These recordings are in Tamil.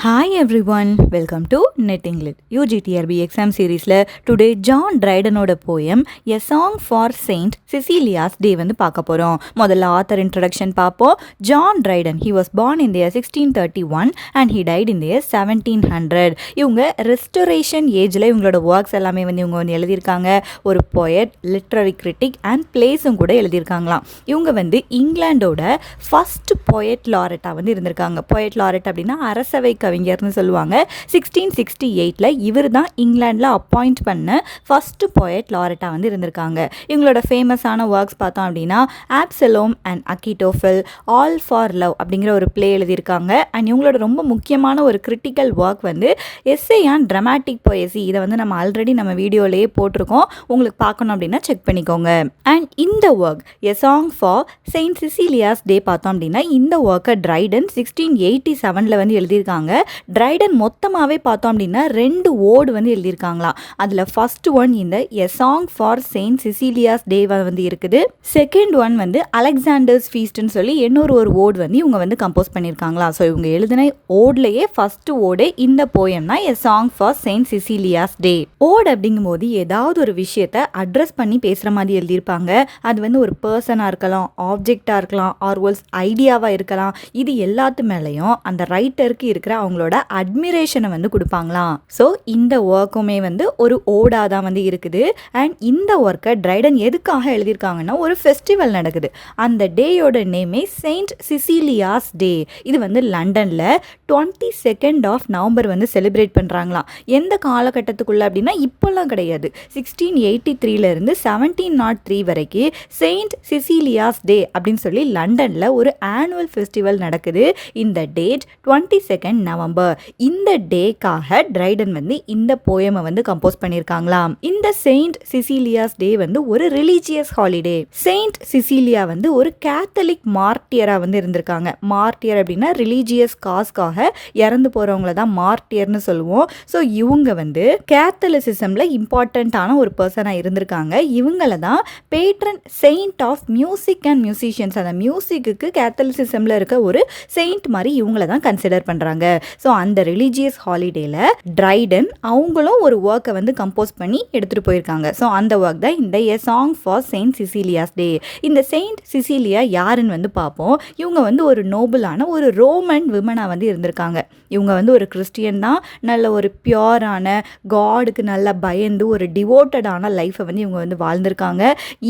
Hi everyone, welcome to Net English UGTRB exam seriesல today John Drydenோட poem A Song for Saint Cecilia's Day வந்து பார்க்க போறோம். முதல்ல author introduction பார்ப்போம். John Dryden, he was born in the year 1631 and he died in the year 1700. இவங்க restoration ageல இவங்களோட works எல்லாமே வந்து இவங்க வந்து எழுதியிருக்காங்க. ஒரு poet, literary critic and playsம் கூட எழுதியிருக்காங்களாம். இவங்க வந்து இங்கிலாண்டோட first poet laureate வந்து இருந்திருக்காங்க. poet laureate அப்படின்னா அரசவை கவிஞர்னு சொல்லுவாங்க. 1668ல இவர் தான் இங்கிலாண்டில் அப்பாயிண்ட் பண்ண ஃபர்ஸ்ட் போயட் லாரட்டா வந்து இருந்திருக்காங்க. இவங்களோட ஃபேமஸான ஒர்க்ஸ் பார்த்தோம் அப்படின்னா ஆப்சலோம் அண்ட் அக்கிட்டோஃபெல், ஆல் ஃபார் லவ் அப்படிங்கிற ஒரு பிளே எழுதியிருக்காங்க. அண்ட் இவங்களோட ரொம்ப முக்கியமான ஒரு கிரிட்டிக்கல் ஒர்க் வந்து எஸ்ஸே ஆன் ட்ராமாட்டிக் பொயசி. இதை வந்து நம்ம ஆல்ரெடி நம்ம வீடியோலேயே போட்டிருக்கோம். உங்களுக்கு பார்க்கணும் அப்படின்னா செக் பண்ணிக்கோங்க. அண்ட் இந்த work a song for saint Cecilia's day பார்த்தோம் அப்படின்னா இந்த ஒர்க்கை ட்ரைடன் 1687ல் வந்து எழுதியிருக்காங்க. ட்ரைடன் மொத்தமாகவே பார்த்தோம் அப்படின்னா 2 ஓடு வந்து எழுதியிருக்காங்களாம். அதில் ஃபர்ஸ்ட் ஒன் இந்த எ song for saint Cecilia's day வந்து இருக்குது. செகண்ட் ஒன் வந்து அலெக்சாண்டர்ஸ் ஃபீஸ்ட்னு சொல்லி இன்னொரு ஓடு வந்து இவங்க வந்து கம்போஸ் பண்ணியிருக்காங்களா. ஸோ இவங்க எழுதின ஓட்லேயே ஃபர்ஸ்ட் ஓடே இந்த போயம் தான் எ சாங் ஃபார் செயின்ட் சிசிலியாஸ் டே. ஓடு அப்படிங்கும்போது ஏதாவது ஒரு விஷயத்தை அட்ரஸ் பண்ணி பேசுகிற மாதிரி எழுதியிருப்பாங்க. அது வந்து ஒரு பர்சனாக இருக்கலாம், ஆப்ஜெக்டாக இருக்கலாம், ஆர்வல்ஸ் ஐடியாவாக இருக்கலாம். இது எல்லாத்து மேலேயும் அந்த ரைட்டருக்கு இருக்கிற அவங்களோட அட்மிரேஷனை வந்து கொடுப்பாங்களாம். ஸோ இந்த ஒர்க்குமே வந்து ஒரு ஓடா தான் வந்து இருக்குது. அண்ட் இந்த ஒர்க்கை ட்ரைடன் எதுக்காக எழுதியிருக்காங்கன்னா ஒரு ஃபெஸ்டிவல் நடக்குது. அந்த டேயோட நேமே செயின்ட் சிசிலியாஸ் டே. இது வந்து லண்டனில் 22nd of November வந்து செலிப்ரேட் பண்ணுறாங்களாம். எந்த காலகட்டத்துக்குள்ள அப்படின்னா இப்போல்லாம் கிடையாது. 1683லேருந்து 1703 வரைக்கும் செயின்ட் சிசிலியாஸ் டே அப்படின்னு சொல்லி லண்டனில் ஒரு ஆனுவல் ஃபெஸ்டிவல் நடக்குது. இந்த டேட் 22nd November. இந்த டேக்காக ட்ரைடன் வந்து இந்த போயமை வந்து கம்போஸ் பண்ணியிருக்காங்களாம். இந்த செயின்ட் சிசிலியாஸ் டே வந்து ஒரு ரிலீஜியஸ் ஹாலிடே. செயின்ட் சிசிலியா வந்து ஒரு கேத்தலிக் மார்ட்டியரா வந்து இருந்திருக்காங்க. மார்ட்டியர் அப்படின்னா ரிலீஜியஸ் காஸ்க்காக இறந்து போறவங்கள தான் மார்ட்டியர்னு சொல்லுவோம். ஸோ இவங்க வந்து கேத்தலிசிசம்ல இம்பார்ட்டன்டான ஒரு பர்சனா இருந்திருக்காங்க. இவங்கள தான் patron saint of music and musicians. அந்த மியூசிக்கு கேத்தலிசிசம்ல இருக்க ஒரு செயின்ட் மாதிரி இவங்கள தான் கன்சிடர் பண்றாங்க. ஸோ அந்த ரிலீஜியஸ் ஹாலிடேல ட்ரைடன் அவங்களும் ஒரு ஒர்க்கை வந்து கம்போஸ் பண்ணி எடுத்துகிட்டு போயிருக்காங்க. ஸோ அந்த ஒர்க் தான் இந்த எ சாங் ஃபார் செயின்ட் சிசிலியாஸ் டே. இந்த செயின்ட் சிசிலியா யாருன்னு வந்து பார்ப்போம். இவங்க வந்து ஒரு நோபலான ஒரு ரோமன் விமனாக வந்து இருந்திருக்காங்க. இவங்க வந்து ஒரு கிறிஸ்டியன் தான். நல்ல ஒரு பியூரான காடுக்கு நல்லா பயந்து ஒரு டிவோட்டடான லைஃப்பை வந்து இவங்க வந்து வாழ்ந்திருக்காங்க.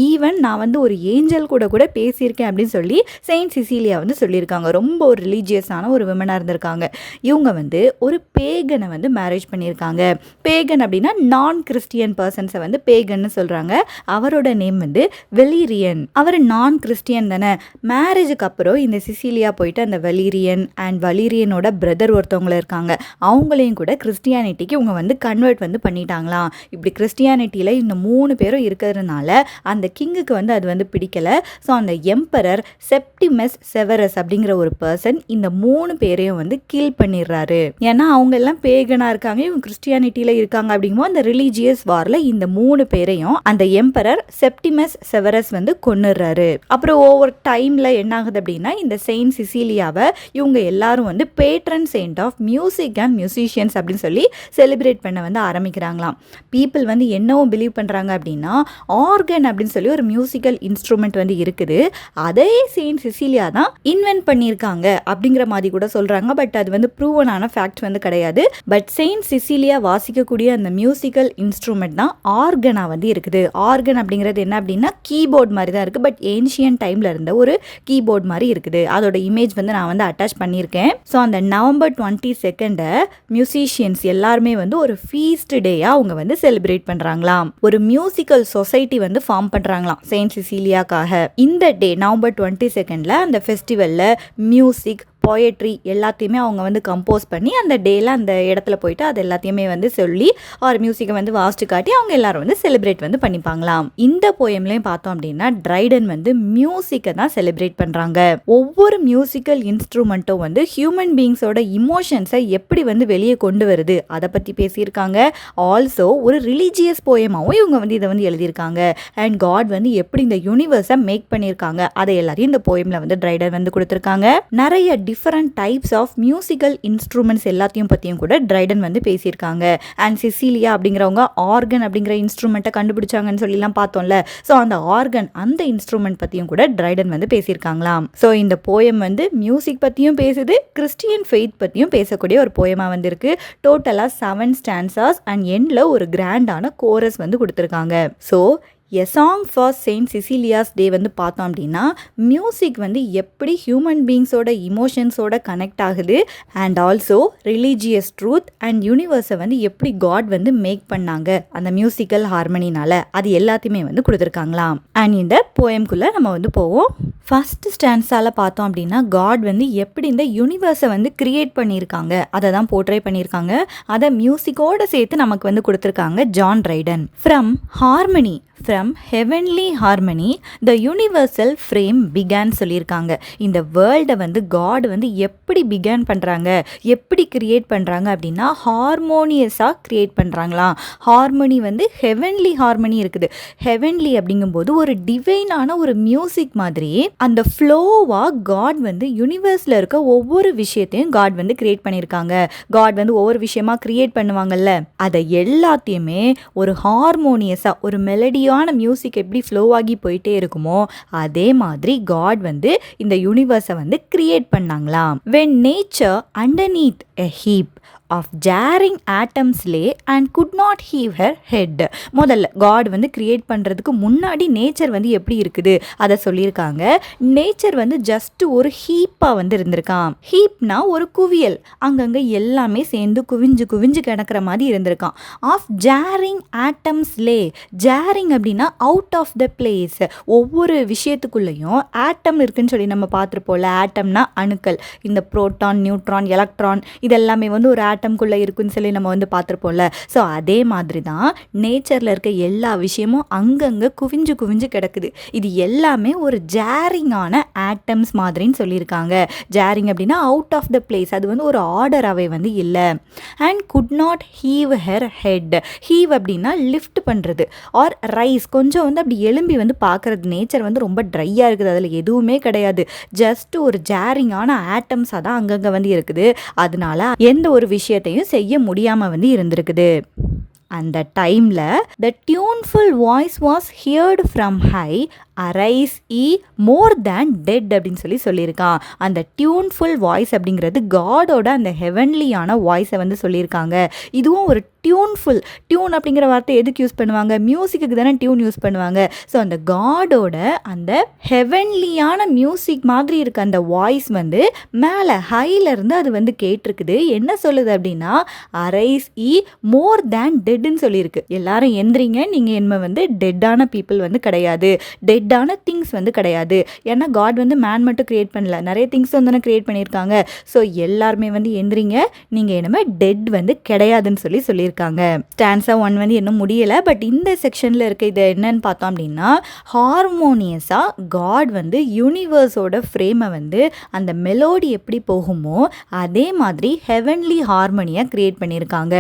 ஈவன் நான் வந்து ஒரு ஏஞ்சல் கூட பேசியிருக்கேன் அப்படின்னு சொல்லி செயின்ட் சிசிலியா வந்து சொல்லியிருக்காங்க. ரொம்ப ஒரு ரிலீஜியஸான ஒரு விமனாக இருந்திருக்காங்க. இவங்க வந்து ஒரு பேகனை வந்து மேரேஜ் பண்ணியிருக்காங்க. பேகன் அப்படின்னா நான் கிறிஸ்டியன் பர்சன்ஸை வந்து பேகன்னு சொல்கிறாங்க. அவரோட நேம் வந்து வெலீரியன். அவர் நான் கிறிஸ்டியன் தானே. மேரேஜுக்கு அப்புறம் இந்த சிசிலியா போயிட்டு அந்த வெலீரியன் அண்ட் வலீரியனோட பிரதர் ஒருத்தவங்கள இருக்காங்க. அவங்களையும் கூட கிறிஸ்டியானிட்டிக்கு இவங்க வந்து கன்வெர்ட் வந்து பண்ணிட்டாங்களாம். இப்படி கிறிஸ்டியானிட்டியில் இந்த 3 பேரும் இருக்கிறதுனால அந்த கிங்குக்கு வந்து அது வந்து பிடிக்கல. ஸோ அந்த எம்பரர் செப்டிமஸ் செவரஸ் அப்படிங்கிற ஒரு பர்சன் இந்த 3 பேரையும் வந்து கில் பண்ணிடுறாரு. ஏன்னா அவங்க எல்லாம் பேகனாக இருக்காங்க, இவங்க கிறிஸ்டியானிட்டியில் இருக்காங்க. அப்படிங்கும்போது அந்த ரிலீஜியஸ் வாரில் இந்த 3 பேரையும் அந்த எம்பரர் செப்டிமஸ் செவரஸ் வந்து கொன்னுடுறாரு. அப்புறம் ஓவர் டைமில் என்ன ஆகுது அப்படின்னா இந்த செயின்ட் சிசிலியாவை இவங்க எல்லாரும் வந்து patron saint of music and musicians அப்படின்னு சொல்லி செலிப்ரேட் பண்ண வந்து ஆரம்பிக்கிறாங்களாம். பீப்புள் வந்து என்னவும் பிலீவ் பண்ணுறாங்க அப்படின்னா ஆர்கன் அப்படின்னு சொல்லி ஒரு மியூசிக்கல் இன்ஸ்ட்ருமெண்ட் வந்து இருக்குது. அதே செயின்ட் சிசிலியா தான் இன்வென்ட் பண்ணியிருக்காங்க அப்படிங்கிற மாதிரி கூட சொல்கிறாங்க. பட் அது வந்து ப்ரூவனான ஃபேக்ட் வந்து கிடையாது. பட் செயின்ட் சிசிலியா வாசிக்கக்கூடிய அந்த மியூசிக்கல் இன்ஸ்ட்ருமெண்ட் தான் ஆர்கனா வந்து இருக்குது. ஆர்கன் அப்படிங்கிறது என்ன அப்படின்னா கீபோர்ட் மாதிரி தான் இருக்குது. பட் ஏன்ஷியன் டைமில் இருந்த ஒரு கீபோர்ட் மாதிரி இருக்குது. அதோட இமேஜ் வந்து நான் வந்து அட்டாச் பண்ணியிருக்கேன். ஸோ அந்த நவம்பர் 22 மியூசிஷியன்ஸ் எல்லாருமே வந்து ஒரு ஃபீஸ்ட் டேயாக அவங்க வந்து செலிப்ரேட் பண்ணுறாங்களாம். ஒரு மியூசிக்கல் சொசைட்டி வந்து ஃபார்ம் பண்ணுறாங்களாம் செயின்ட் சிசிலியாக்காக. இந்த டே நவம்பர் 22 அந்த ஃபெஸ்டிவலில் மியூசிக், போயட்ரி எல்லாத்தையுமே அவங்க வந்து கம்போஸ் பண்ணி அந்த டேல அந்த இடத்துல போயிட்டு அது எல்லாத்தையுமே வந்து சொல்லி ஒரு மியூசிக்கை வந்து வாசிச்சு காட்டி அவங்க எல்லாரும் வந்து செலிப்ரேட் வந்து பண்ணிப்பாங்களாம். இந்த போயம்லையும் பார்த்தோம் அப்படின்னா ட்ரைடன் வந்து மியூசிக்கை தான் செலிப்ரேட் பண்ணுறாங்க. ஒவ்வொரு மியூசிக்கல் இன்ஸ்ட்ருமெண்ட்டும் வந்து ஹியூமன் பீயிங்ஸோட இமோஷன்ஸை எப்படி வந்து வெளியே கொண்டு வருது அதை பற்றி பேசியிருக்காங்க. ஆல்சோ ஒரு ரிலீஜியஸ் போயமாகவும் இவங்க வந்து இதை வந்து எழுதியிருக்காங்க. அண்ட் காட் வந்து எப்படி இந்த யூனிவர்ஸை மேக் பண்ணியிருக்காங்க அதை எல்லாரையும் இந்த போயமில் வந்து ட்ரைடன் வந்து கொடுத்துருக்காங்க. நிறைய different types of musical instruments எல்லாத்தையும் பற்றியும் கூட ட்ரைடன் வந்து பேசியிருக்காங்க. அண்ட் சிசிலியா அப்படிங்கிறவங்க ஆர்கன் அப்படிங்கிற இன்ஸ்ட்ருமெண்ட்டை கண்டுபிடிச்சாங்கன்னு சொல்லிலாம் பார்த்தோம்ல. ஸோ அந்த ஆர்கன் அந்த இன்ஸ்ட்ருமெண்ட் பற்றியும் கூட ட்ரைடன் வந்து பேசியிருக்காங்களாம். ஸோ இந்த போயம் வந்து மியூசிக் பற்றியும் பேசுது, கிறிஸ்டியன் ஃபெய்த் பற்றியும் பேசக்கூடிய ஒரு போயமாக வந்திருக்கு. டோட்டலாக 7 ஸ்டான்சாஸ் அண்ட் எண்டில் ஒரு கிராண்டான கோரஸ் வந்து கொடுத்துருக்காங்க. So a song for saint Cecilia's day வந்து பார்த்தோம் அப்படின்னா மியூசிக் வந்து எப்படி ஹியூமன் பீங்ஸோட இமோஷன்ஸோட கனெக்ட் ஆகுது and also religious truth and யூனிவர்ஸை வந்து எப்படி காட் வந்து மேக் பண்ணாங்க அந்த மியூசிக்கல் ஹார்மனினால அது எல்லாத்தையுமே வந்து கொடுத்துருக்காங்களாம். அண்ட் இந்த போயம்குள்ளே நம்ம வந்து போவோம். ஃபர்ஸ்ட் ஸ்டான்ஸால் பார்த்தோம் அப்படின்னா காட் வந்து எப்படி இந்த யூனிவர்ஸை வந்து கிரியேட் பண்ணியிருக்காங்க அதை தான் போர்ட்ரே பண்ணியிருக்காங்க. அதை மியூசிக்கோடு சேர்த்து நமக்கு வந்து கொடுத்துருக்காங்க John Triton. From harmony from heavenly harmony the universal frame began சொல்லியிருக்காங்க. இந்த வேர்ல்டை வந்து காட் வந்து எப்படி பிகான் பண்ணுறாங்க, எப்படி கிரியேட் பண்ணுறாங்க அப்படின்னா ஹார்மோனியஸாக கிரியேட் பண்ணுறாங்களாம். ஹார்மோனி வந்து ஹெவன்லி ஹார்மனி இருக்குது. ஹெவன்லி அப்படிங்கும்போது ஒரு டிவைனான ஒரு மியூசிக் மாதிரி அந்த ஃப்ளோவாக காட் வந்து யூனிவர்ஸில் இருக்க ஒவ்வொரு விஷயத்தையும் காட் வந்து கிரியேட் பண்ணியிருக்காங்க. காட் வந்து ஒவ்வொரு விஷயமா கிரியேட் பண்ணுவாங்கல்ல, அதை எல்லாத்தையுமே ஒரு ஹார்மோனியஸாக ஒரு மெலடியாக மியூசிக் எப்படி ஃப்ளோ ஆகி போயிட்டே இருக்குமோ அதே மாதிரி காட் வந்து இந்த யூனிவர்ஸை வந்து create பண்ணாங்களாம். when nature underneath a heap of jarring atoms lay and could not heave her head. முதல்ல காட் வந்து கிரியேட் பண்ணுறதுக்கு முன்னாடி நேச்சர் வந்து எப்படி இருக்குது அதை சொல்லியிருக்காங்க. நேச்சர் வந்து ஜஸ்ட் ஒரு ஹீப்பாக வந்து இருந்திருக்கான். ஹீப்னா ஒரு குவியல், அங்கங்கே எல்லாமே சேர்ந்து குவிஞ்சு குவிஞ்சு கிடக்கிற மாதிரி இருந்திருக்கான். Of jarring atoms lay, jarring அப்படின்னா அவுட் ஆஃப் த பிளேஸ். ஒவ்வொரு விஷயத்துக்குள்ளேயும் ஆட்டம் இருக்குன்னு சொல்லி நம்ம பார்த்துருப்போம்ல. ஆட்டம்னா அணுக்கள், இந்த புரோட்டான் நியூட்ரான் எலக்ட்ரான் இதெல்லாமே வந்து ஒரு ஆட்டம்குள்ளே இருக்குன்னு சொல்லி நம்ம வந்து பார்த்துருப்போம்ல. ஸோ அதே மாதிரி தான் நேச்சரில் இருக்க எல்லா விஷயமும் அங்கங்கே குவிஞ்சு குவிஞ்சு கிடக்குது. இது எல்லாமே ஒரு ஜாரிங்கான ஆட்டம்ஸ் மாதிரின்னு சொல்லியிருக்காங்க. ஜாரிங் அப்படின்னா அவுட் ஆஃப் த பிளேஸ், அது வந்து ஒரு ஆர்டராகவே வந்து இல்லை. And could not heave her head. Heave அப்படின்னா லிஃப்ட் பண்ணுறது ஆர் ரைஸ், கொஞ்சம் வந்து அப்படி எலும்பி வந்து பார்க்குறது. நேச்சர் வந்து ரொம்ப ட்ரையாக இருக்குது, அதில் எதுவுமே கிடையாது, ஜஸ்ட் ஒரு ஜாரிங்கான ஆட்டம்ஸாக தான் அங்கங்கே வந்து இருக்குது. அதனால எந்த ஒரு விஷயத்தையும் செய்ய முடியாமல் வந்து இருந்திருக்குது. அந்த டைமில் the tuneful voice was heard from high arise ye more than dead அப்படின்னு சொல்லியிருக்கான். அந்த டியூன்ஃபுல் வாய்ஸ் அப்படிங்கிறது காடோட அந்த ஹெவன்லியான வாய்ஸை வந்து சொல்லியிருக்காங்க. இதுவும் ஒரு டியூன்ஃபுல், டியூன் அப்படிங்கிற வார்த்தை எதுக்கு யூஸ் பண்ணுவாங்க, மியூசிக்கு தானே டியூன் யூஸ் பண்ணுவாங்க. ஸோ அந்த காடோட அந்த ஹெவன்லியான மியூசிக் மாதிரி இருக்க அந்த வாய்ஸ் வந்து மேலே ஹையிலேருந்து அது வந்து கேட்டிருக்குது. என்ன சொல்லுது அப்படின்னா அரைஸ் இ மோர் தேன் டெட்னு சொல்லியிருக்கு. எல்லாரும் எந்திரிங்க, நீங்கள் என்ன வந்து டெட்டான பீப்புள் வந்து கிடையாது, டெட்டான திங்ஸ் வந்து கிடையாது. ஏன்னா காட் வந்து மேன் மட்டும் கிரியேட் பண்ணல, நிறைய திங்ஸ் வந்து கிரியேட் பண்ணியிருக்காங்க. ஸோ எல்லாருமே வந்து எந்திரிங்க, நீங்கள் என்னமே டெட் வந்து கிடையாதுன்னு சொல்லியிருக்காங்க. ஸ்டான்ஸா 1 வந்து இன்னும் முடியலை. பட் இந்த செக்ஷனில் இருக்க இது என்னன்னு பார்த்தோம் அப்படின்னா ஹார்மோனியஸாக காட் வந்து யூனிவர்ஸோட ஃப்ரேமை வந்து அந்த மெலோடி எப்படி போகுமோ அதே மாதிரி ஹெவன்லி ஹார்மோனியாக கிரியேட் பண்ணியிருக்காங்க.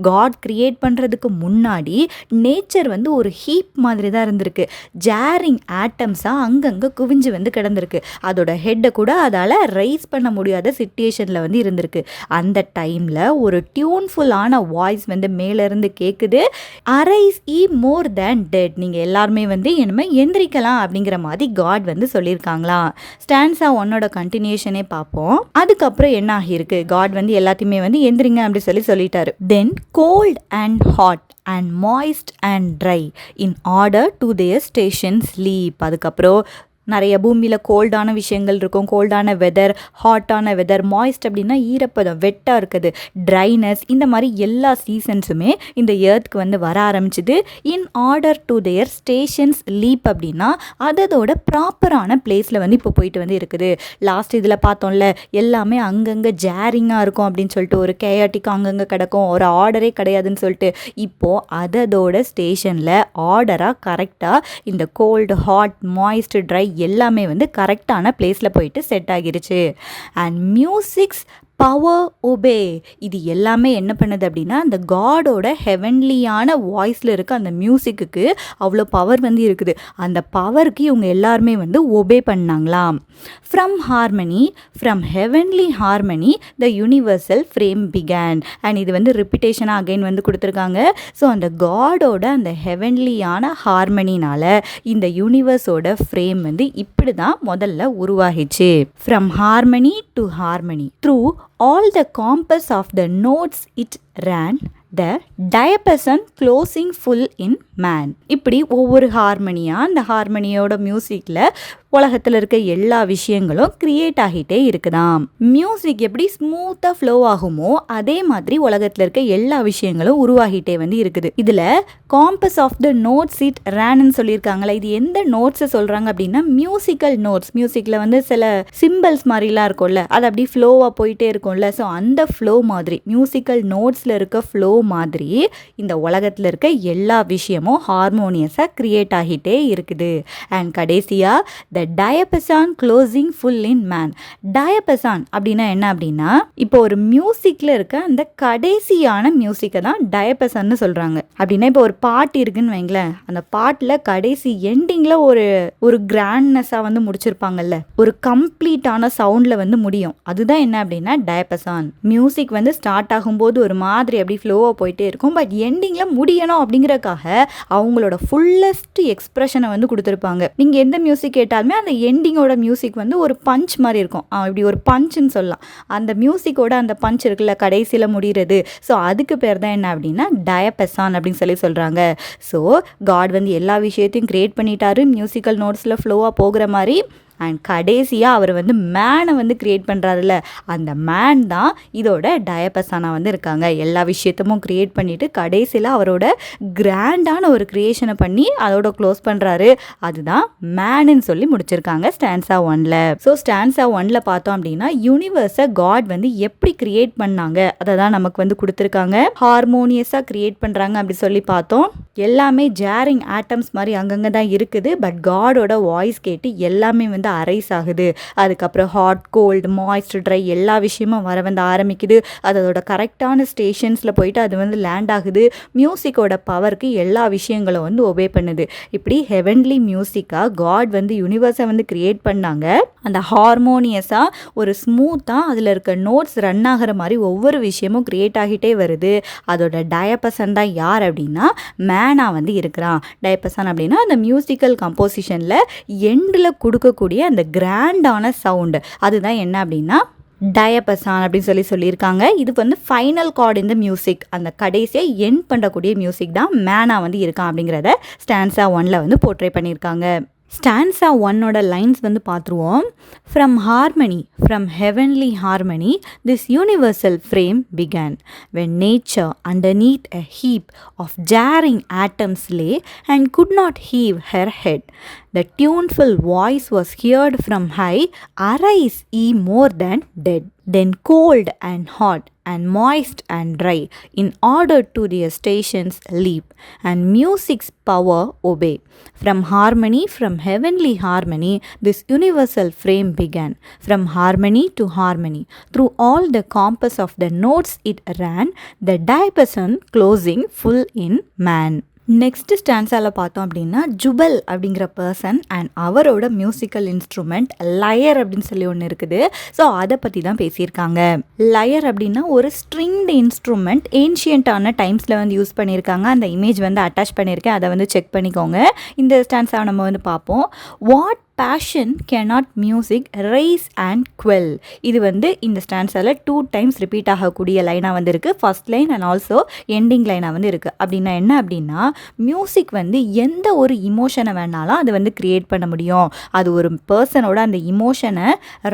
காட் கிரியேட் பண்ணுறதுக்கு முன்னாடி நேச்சர் வந்து ஒரு ஹீப் மாதிரி தான் இருந்திருக்கு. ஜாரிங் ஆட்டம்ஸாக அங்கங்கே குவிஞ்சு வந்து கிடந்திருக்கு. அதோட ஹெட்டை கூட அதால் ரைஸ் பண்ண முடியாத சிச்சுவேஷனில் வந்து இருந்திருக்கு. அந்த டைமில் ஒரு டியூன்ஃபுல்லான வாய்ஸ் வந்து மேலேருந்து கேட்குது, arise ye more than dead, நீங்கள் எல்லாருமே வந்து என்னமே எந்திரிக்கலாம் அப்படிங்கிற மாதிரி காட் வந்து சொல்லியிருக்காங்களாம். ஸ்டான்ஸா 1ஓட கண்டினியூஷனே பார்ப்போம். அதுக்கப்புறம் என்ன ஆகியிருக்கு, காட் வந்து எல்லாத்தையுமே வந்து எந்திரிங்க அப்படி சொல்லிட்டாரு. Then cold and hot and moist and dry in order to their station sleep. அதுக்கப்புறம் நிறைய பூமியில் கோல்டான விஷயங்கள் இருக்கும், கோல்டான வெதர், ஹாட்டான வெதர், மாய்ஸ்ட் அப்படின்னா ஈரப்பதம் வெட்டாக இருக்குது, ட்ரைனஸ், இந்த மாதிரி எல்லா சீசன்ஸுமே இந்த எர்த்துக்கு வந்து வர ஆரம்பிச்சுது. In order to their stations leap அப்படின்னா அதோட ப்ராப்பரான பிளேஸில் வந்து இப்போ போயிட்டு வந்து இருக்குது. லாஸ்ட் இதில் பார்த்தோம்ல எல்லாமே அங்கங்கே ஜாரிங்காக இருக்கும் அப்படின்னு சொல்லிட்டு, ஒரு கேயாட்டிக்கும் அங்கங்கே கிடக்கும், ஒரு ஆர்டரே கிடையாதுன்னு சொல்லிட்டு, இப்போது அதோட ஸ்டேஷனில் ஆர்டராக கரெக்டாக இந்த கோல்டு, ஹாட், மாய்ஸ்ட், ட்ரை எல்லாமே வந்து கரெக்டான பிளேஸில் போயிட்டு செட் ஆகிருச்சு. And musics power obey. இது எல்லாமே என்ன பண்ணுது அப்படின்னா அந்த காடோட ஹெவன்லியான வாய்ஸில் இருக்க அந்த மியூசிக்கு அவ்வளோ பவர் வந்து இருக்குது. அந்த பவருக்கு இவங்க எல்லாருமே வந்து ஒபே பண்ணாங்களாம். From harmony, from heavenly harmony the universal frame began. And இது வந்து ரிப்பிட்டேஷனாக அகைன் வந்து கொடுத்துருக்காங்க. ஸோ அந்த காடோட அந்த ஹெவன்லியான ஹார்மனினால இந்த யூனிவர்ஸோட ஃப்ரேம் வந்து இப்படி தான் முதல்ல உருவாகிச்சு. From harmony to harmony through all the compass of the notes it ran, the diapason closing full in man. இப்படி ஒவ்வொரு ஹார்மனியாக அந்த ஹார்மனியோட மியூசிக்கில் உலகத்தில் இருக்க எல்லா விஷயங்களும் கிரியேட் ஆகிட்டே இருக்குதாம். மியூசிக் எப்படி ஸ்மூத்தாக ஃப்ளோ ஆகுமோ அதே மாதிரி உலகத்தில் இருக்க எல்லா விஷயங்களும் உருவாகிட்டே வந்து இருக்குது. இதில் compass of the notes it ரேன்னு சொல்லியிருக்காங்களே, இது எந்த நோட்ஸை சொல்கிறாங்க அப்படின்னா மியூசிக்கல் நோட்ஸ். மியூசிக்கில் வந்து சில சிம்பிள்ஸ் மாதிரிலாம் இருக்கும்ல, அது அப்படி ஃப்ளோவாக போயிட்டே இருக்கும்ல. ஸோ அந்த ஃப்ளோ மாதிரி மியூசிக்கல் நோட்ஸில் இருக்க ஃப்ளோ மாதிரி இந்த உலகத்தில் இருக்க எல்லா விஷயமும் ஹார்மோனியஸாக கிரியேட் ஆகிட்டே இருக்குது. அண்ட் கடைசியாக த டயபசான் க்ளோசிங் ஃபுல் இன் மேன். டயபசான் அப்படின்னா என்ன அப்படின்னா இப்போ ஒரு மியூசிக்கில் இருக்க அந்த கடைசியான மியூசிக்கை தான் டயபசான்னு சொல்கிறாங்க. அப்படின்னா இப்போ ஒரு பாட்டு இருக்குன்னு வைங்களேன், அந்த பாட்டில் கடைசி எண்டிங்கில் ஒரு கிராண்ட்னஸாக வந்து முடிச்சிருப்பாங்கல்ல, ஒரு கம்ப்ளீட்டான சவுண்டில் வந்து முடியும். அதுதான் என்ன அப்படின்னா டயபசான். மியூசிக் வந்து ஸ்டார்ட் ஆகும்போது ஒரு மாதிரி அப்படி ஃப்ளோவாக போயிட்டே இருக்கும், பட் எண்டிங்கில் முடியணும் அப்படிங்கிறக்காக அவங்களோட ஃபுல்லஸ்ட் எக்ஸ்பிரஷனை வந்து கொடுத்துருப்பாங்க. நீங்கள் எந்த மியூசிக் கேட்டாலுமே அந்த எண்டிங்கோட மியூசிக் வந்து ஒரு பஞ்ச் மாதிரி இருக்கும். இப்படி ஒரு பஞ்சுன்னு சொல்லலாம். அந்த மியூசிக்கோட அந்த பஞ்ச் இருக்குல்ல கடைசியில் முடிகிறது, ஸோ அதுக்கு பேர் தான் என்ன அப்படின்னா டயபசான் அப்படின்னு சொல்கிறாங்க. ஸோ காட் வந்து எல்லா விஷயத்தையும் கிரியேட் பண்ணிட்டாரு மியூசிக்கல் நோட்ஸில் ஃப்ளோவாக போகிற மாதிரி. அண்ட் கடைசியாக அவர் வந்து மேனை வந்து கிரியேட் பண்ணுறாருல, அந்த மேன் தான் இதோட டயபசானாக வந்து இருக்காங்க. எல்லா விஷயத்தமும் கிரியேட் பண்ணிவிட்டு கடைசியில் அவரோட கிராண்டான ஒரு கிரியேஷனை பண்ணி அதோட க்ளோஸ் பண்ணுறாரு. அதுதான் மேனுன்னு சொல்லி முடிச்சிருக்காங்க ஸ்டான்ஸா 1ல். ஸோ ஸ்டான்ஸா 1ல் பார்த்தோம் அப்படின்னா யூனிவர்ஸை காட் வந்து எப்படி கிரியேட் பண்ணாங்க அதை தான் நமக்கு வந்து கொடுத்துருக்காங்க. ஹார்மோனியஸாக கிரியேட் பண்ணுறாங்க அப்படி சொல்லி பார்த்தோம். எல்லாமே ஜேரிங் ஆட்டம்ஸ் மாதிரி அங்கங்கே தான் இருக்குது. பட் காடோட வாய்ஸ் கேட்டு எல்லாமே வந்து அரைஸ் ஆகுது. அதுக்கப்புறம் ஹாட், கோல்டு, மாய்ஸ்ட், ட்ரை எல்லா விஷயமும் வர வந்து ஆரம்பிக்குது. அதோட கரெக்டான ஸ்டேஷன்ஸில் போயிட்டு அது வந்து லேண்ட் ஆகுது. மியூசிக்கோட பவருக்கு எல்லா விஷயங்களும் வந்து ஒபே பண்ணுது. இப்படி ஹெவன்லி மியூசிக்காக காட் வந்து யூனிவர்ஸை வந்து கிரியேட் பண்ணாங்க. அந்த ஹார்மோனியஸாக ஒரு ஸ்மூத்தாக அதில் இருக்க நோட்ஸ் ரன் ஆகிற மாதிரி ஒவ்வொரு விஷயமும் கிரியேட் ஆகிட்டே வருது. அதோட டயபசன் தான் யார் அப்படின்னா மேனாக வந்து இருக்கிறான். டயபசன் அப்படின்னா அந்த மியூசிக்கல் கம்போசிஷனில் எண்டில் கொடுக்கக்கூடிய அந்த கிராண்டான சவுண்டு, அதுதான் என்ன அப்படின்னா டயபசான் அப்படின்னு சொல்லியிருக்காங்க. இது வந்து ஃபைனல் கார்டு இந்த மியூசிக், அந்த கடைசியை எண்ட் பண்ணக்கூடிய மியூசிக் தான் மேனாக வந்து இருக்கான் அப்படிங்கிறத ஸ்டான்ஸா 1ல் வந்து போர்ட்ரே பண்ணியிருக்காங்க. ஸ்டான்ஸா 1ஓட லைன்ஸ் வந்து பார்த்துருவோம். From harmony, from heavenly harmony this universal frame began when nature underneath a heap of jarring atoms lay and could not heave her head. The tuneful voice was heard from high, arise ye more than dead. Then cold and hot and moist and dry in order to their stations leap and music's power obey. From harmony, from heavenly harmony this universal frame began. From harmony to harmony through all the compass of the notes it ran, the diapason closing full in man. Next ஸ்டான்ஸாவில் பார்த்தோம் அப்படின்னா ஜுபல் அப்படிங்கிற பர்சன் அண்ட் அவரோட மியூசிக்கல் இன்ஸ்ட்ருமெண்ட் லயர் அப்படின்னு ஒன்று இருக்குது. ஸோ அதை பற்றி தான் பேசியிருக்காங்க. லயர் அப்படின்னா ஒரு ஸ்ட்ரிங்டு இன்ஸ்ட்ருமெண்ட், ஏன்ஷியன்ட்டான டைம்ஸில் வந்து யூஸ் பண்ணியிருக்காங்க. அந்த இமேஜ் வந்து அட்டாச் பண்ணியிருக்கேன், அதை வந்து செக் பண்ணிக்கோங்க. இந்த ஸ்டான்ஸாவை நம்ம வந்து பார்ப்போம். What passion cannot music rice and quell. இது வந்து இந்த ஸ்டான்ஸால் 2 டைம்ஸ் ரிப்பீட் ஆகக்கூடிய லைனாக வந்து இருக்குது. First line and also ending லைனாக வந்து இருக்குது. அப்படின்னா என்ன அப்படின்னா மியூசிக் வந்து எந்த ஒரு இமோஷனை வேணாலும் அது வந்து க்ரியேட் பண்ண முடியும். அது ஒரு பர்சனோட அந்த இமோஷனை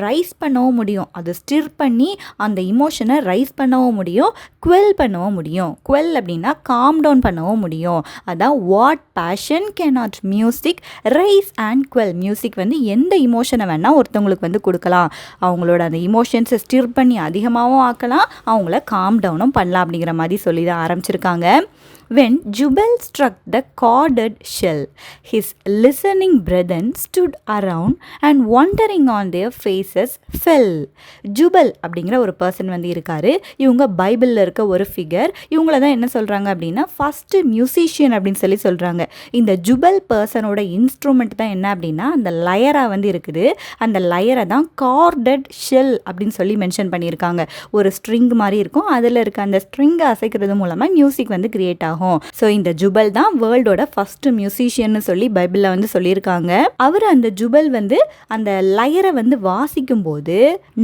ரைஸ் பண்ணவும் முடியும், அது ஸ்டிர் பண்ணி அந்த இமோஷனை ரைஸ் பண்ணவும் முடியும், குவெல் பண்ணவும் முடியும். குவெல் அப்படின்னா காம் டவுன் பண்ணவும் முடியும். அதான் what passion cannot music rice and quell. Music வந்து எந்த இமோஷனை வேணால் ஒருத்தவங்களுக்கு வந்து கொடுக்கலாம். அவங்களோட அந்த இமோஷன்ஸை ஸ்டிர் பண்ணி அதிகமாகவும் ஆக்கலாம், அவங்கள காம் டவுனும் பண்ணலாம் அப்படிங்கிற மாதிரி சொல்லி தான் ஆரம்பிச்சிருக்காங்க. When Jubal struck the corded shell, his listening brethren stood around and wondering on their faces fell. Jubal அப்படிங்கிற ஒரு பர்சன் வந்து இருக்காரு. இவங்க பைபிளில் இருக்க ஒரு ஃபிகர். இவங்கள தான் என்ன சொல்கிறாங்க அப்படின்னா ஃபஸ்ட்டு மியூசிஷியன் அப்படின்னு சொல்லி சொல்கிறாங்க. இந்த ஜுபல் பர்சனோட இன்ஸ்ட்ருமெண்ட் தான் என்ன அப்படின்னா அந்த லயராக வந்து இருக்குது. அந்த லயரை தான் கார்டட் ஷெல் அப்படின்னு சொல்லி மென்ஷன் பண்ணியிருக்காங்க. ஒரு ஸ்ட்ரிங் மாதிரி இருக்கும், அதில் இருக்க அந்த ஸ்ட்ரிங்கை அசைக்கிறது மூலமாக மியூசிக் வந்து கிரியேட் ஆகும். ஸோ இந்த ஜுபல் தான் வேர்ல்டோட ஃபர்ஸ்ட் மியூசிஷியன்னு சொல்லி பைபிளில் வந்து சொல்லியிருக்காங்க. அவர் அந்த ஜுபல் வந்து அந்த லயரை வந்து வாசிக்கும் போது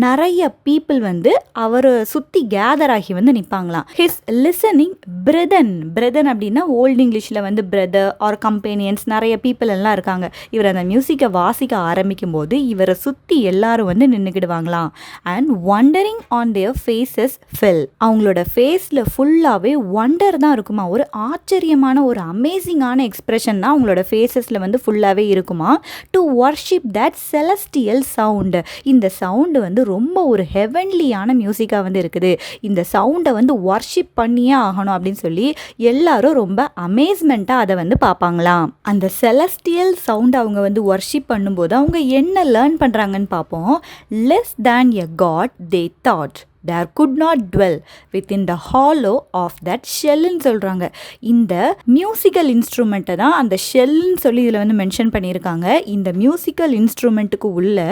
நிறைய பீப்புள் வந்து அவரை சுற்றி கேதர் ஆகி வந்து நிற்பாங்களாம். ஹிஸ் லிசனிங் பிரதன் அப்படின்னா ஓல்டு இங்கிலீஷில் வந்து பிரதர் ஆர் கம்பேனியன்ஸ் நிறைய பீப்புள் எல்லாம் இருக்காங்க. இவர் அந்த மியூசிக்கை வாசிக்க ஆரம்பிக்கும் போது இவரை சுற்றி எல்லாரும் வந்து நின்றுக்கிடுவாங்களாம். And wondering on their faces fell. அவங்களோட ஃபேஸில் ஃபுல்லாகவே ஒண்டர் தான் இருக்குமா, ஒரு ஆச்சரியமான ஒரு அமேசிங்கான எக்ஸ்பிரஷன் தான் அவங்களோட ஃபேஸஸில் வந்து ஃபுல்லாகவே இருக்குமா. To worship that celestial sound. இந்த சவுண்டு வந்து ரொம்ப ஒரு ஹெவன்லியான மியூசிக்காக வந்து இருக்குது. இந்த சவுண்டை வந்து வர்ஷிப் பண்ணியே ஆகணும் அப்படின்னு சொல்லி எல்லாரும் ரொம்ப அமேஸ்மெண்ட்டாக அதை வந்து பார்ப்பாங்களாம். அந்த செலஸ்டியல் சவுண்ட் அவங்க வந்து வர்ஷிப் பண்ணும்போது அவங்க என்ன லேர்ன் பண்ணுறாங்கன்னு பார்ப்போம். Less than a god they thought there could not dwell within the hollow of that shellன்னு சொல்கிறாங்க. இந்த மியூசிக்கல் இன்ஸ்ட்ருமெண்ட்டை தான் அந்த ஷெல்லுன்னு சொல்லி இதில் வந்து மென்ஷன் பண்ணியிருக்காங்க. இந்த மியூசிக்கல் இன்ஸ்ட்ருமெண்ட்டுக்கு உள்ள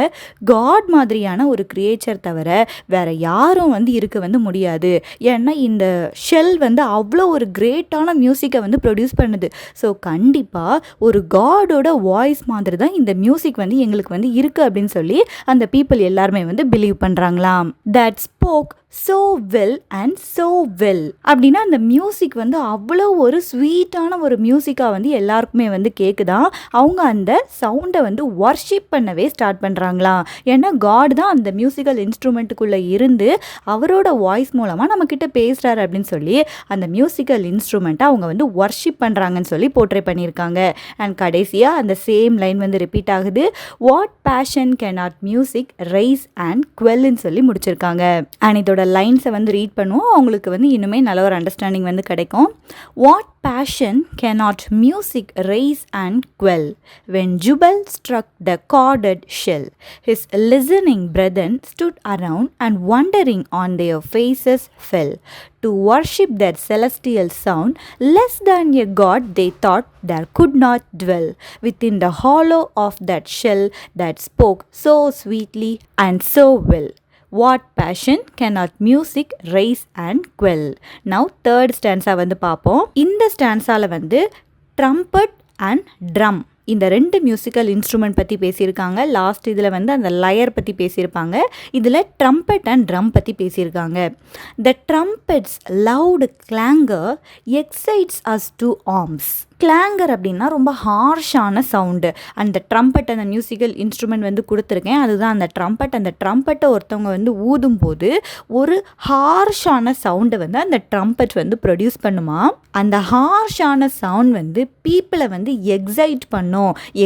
காட் மாதிரியான ஒரு கிரியேச்சர் தவிர வேறு யாரும் வந்து இருக்க வந்து முடியாது. ஏன்னா இந்த ஷெல் வந்து அவ்வளோ ஒரு கிரேட்டான மியூசிக்கை வந்து ப்ரொடியூஸ் பண்ணுது. ஸோ கண்டிப்பாக ஒரு காடோட வாய்ஸ் மாதிரி தான் இந்த மியூசிக் வந்து எங்களுக்கு வந்து இருக்குது அப்படின்னு சொல்லி அந்த பீப்புள் எல்லாருமே வந்து பிலீவ் பண்ணுறாங்களாம். That spoke so well and so well அப்படின்னா அந்த மியூசிக் வந்து அவ்வளோ ஒரு ஸ்வீட்டான ஒரு மியூசிக்காக வந்து எல்லாருக்குமே வந்து கேட்குதான். அவங்க அந்த சவுண்டை வந்து வர்ஷிப் பண்ணவே ஸ்டார்ட் பண்ணுறாங்களாம். ஏன்னா காட் தான் அந்த மியூசிக்கல் இன்ஸ்ட்ருமெண்ட்டுக்குள்ளே இருந்து அவரோட வாய்ஸ் மூலமாக நம்மக்கிட்ட பேசுகிறாரு அப்படின்னு சொல்லி அந்த மியூசிக்கல் இன்ஸ்ட்ருமெண்ட்டை அவங்க வந்து வர்ஷிப் பண்ணுறாங்கன்னு சொல்லி போர்ட்ரே பண்ணியிருக்காங்க. அண்ட் கடைசியாக அந்த சேம் லைன் வந்து ரிப்பீட் ஆகுது. What passion cannot music rice and குவெல்னு சொல்லி முடிச்சிருக்காங்க. அண்ட் இதோட லைன்ஸை வந்து ரீட் பண்ணுவோம். அவங்களுக்கு வந்து இன்னுமே நல்ல ஒரு அண்டர்ஸ்டாண்டிங் வந்து கிடைக்கும். What passion cannot music raise and quell when Jubal struck the corded shell. His listening brethren stood around and wondering on their faces fell. To worship that celestial sound, less than a god they thought there could not dwell within the hollow of that shell that spoke so sweetly and so well. What passion cannot music raise and quell. Now third stanza வந்து பார்ப்போம். இந்த ஸ்டான்ஸால வந்து ட்ரம்பட் அண்ட் ட்ரம் இந்த ரெண்டு மியூசிக்கல் இன்ஸ்ட்ருமெண்ட் பற்றி பேசியிருக்காங்க. லாஸ்ட் இதில் வந்து அந்த லயர் பற்றி பேசியிருப்பாங்க. இதில் ட்ரம்பட் அண்ட் ட்ரம் பற்றி பேசியிருக்காங்க. The trumpets loud clangor excites us to arms. Clangor அப்படின்னா ரொம்ப ஹார்ஷான சவுண்டு. அந்த ட்ரம்பட் அந்த மியூசிக்கல் இன்ஸ்ட்ருமெண்ட் வந்து கொடுத்துருக்கேன், அதுதான் அந்த ட்ரம்பட். அந்த ட்ரம்பட்டை ஒருத்தவங்க வந்து ஊதும் போது ஒரு ஹார்ஷான சவுண்டை வந்து அந்த ட்ரம்பட் வந்து ப்ரொடியூஸ் பண்ணுமா. அந்த ஹார்ஷான சவுண்ட் வந்து பீப்புளை வந்து எக்ஸைட் பண்ணும்.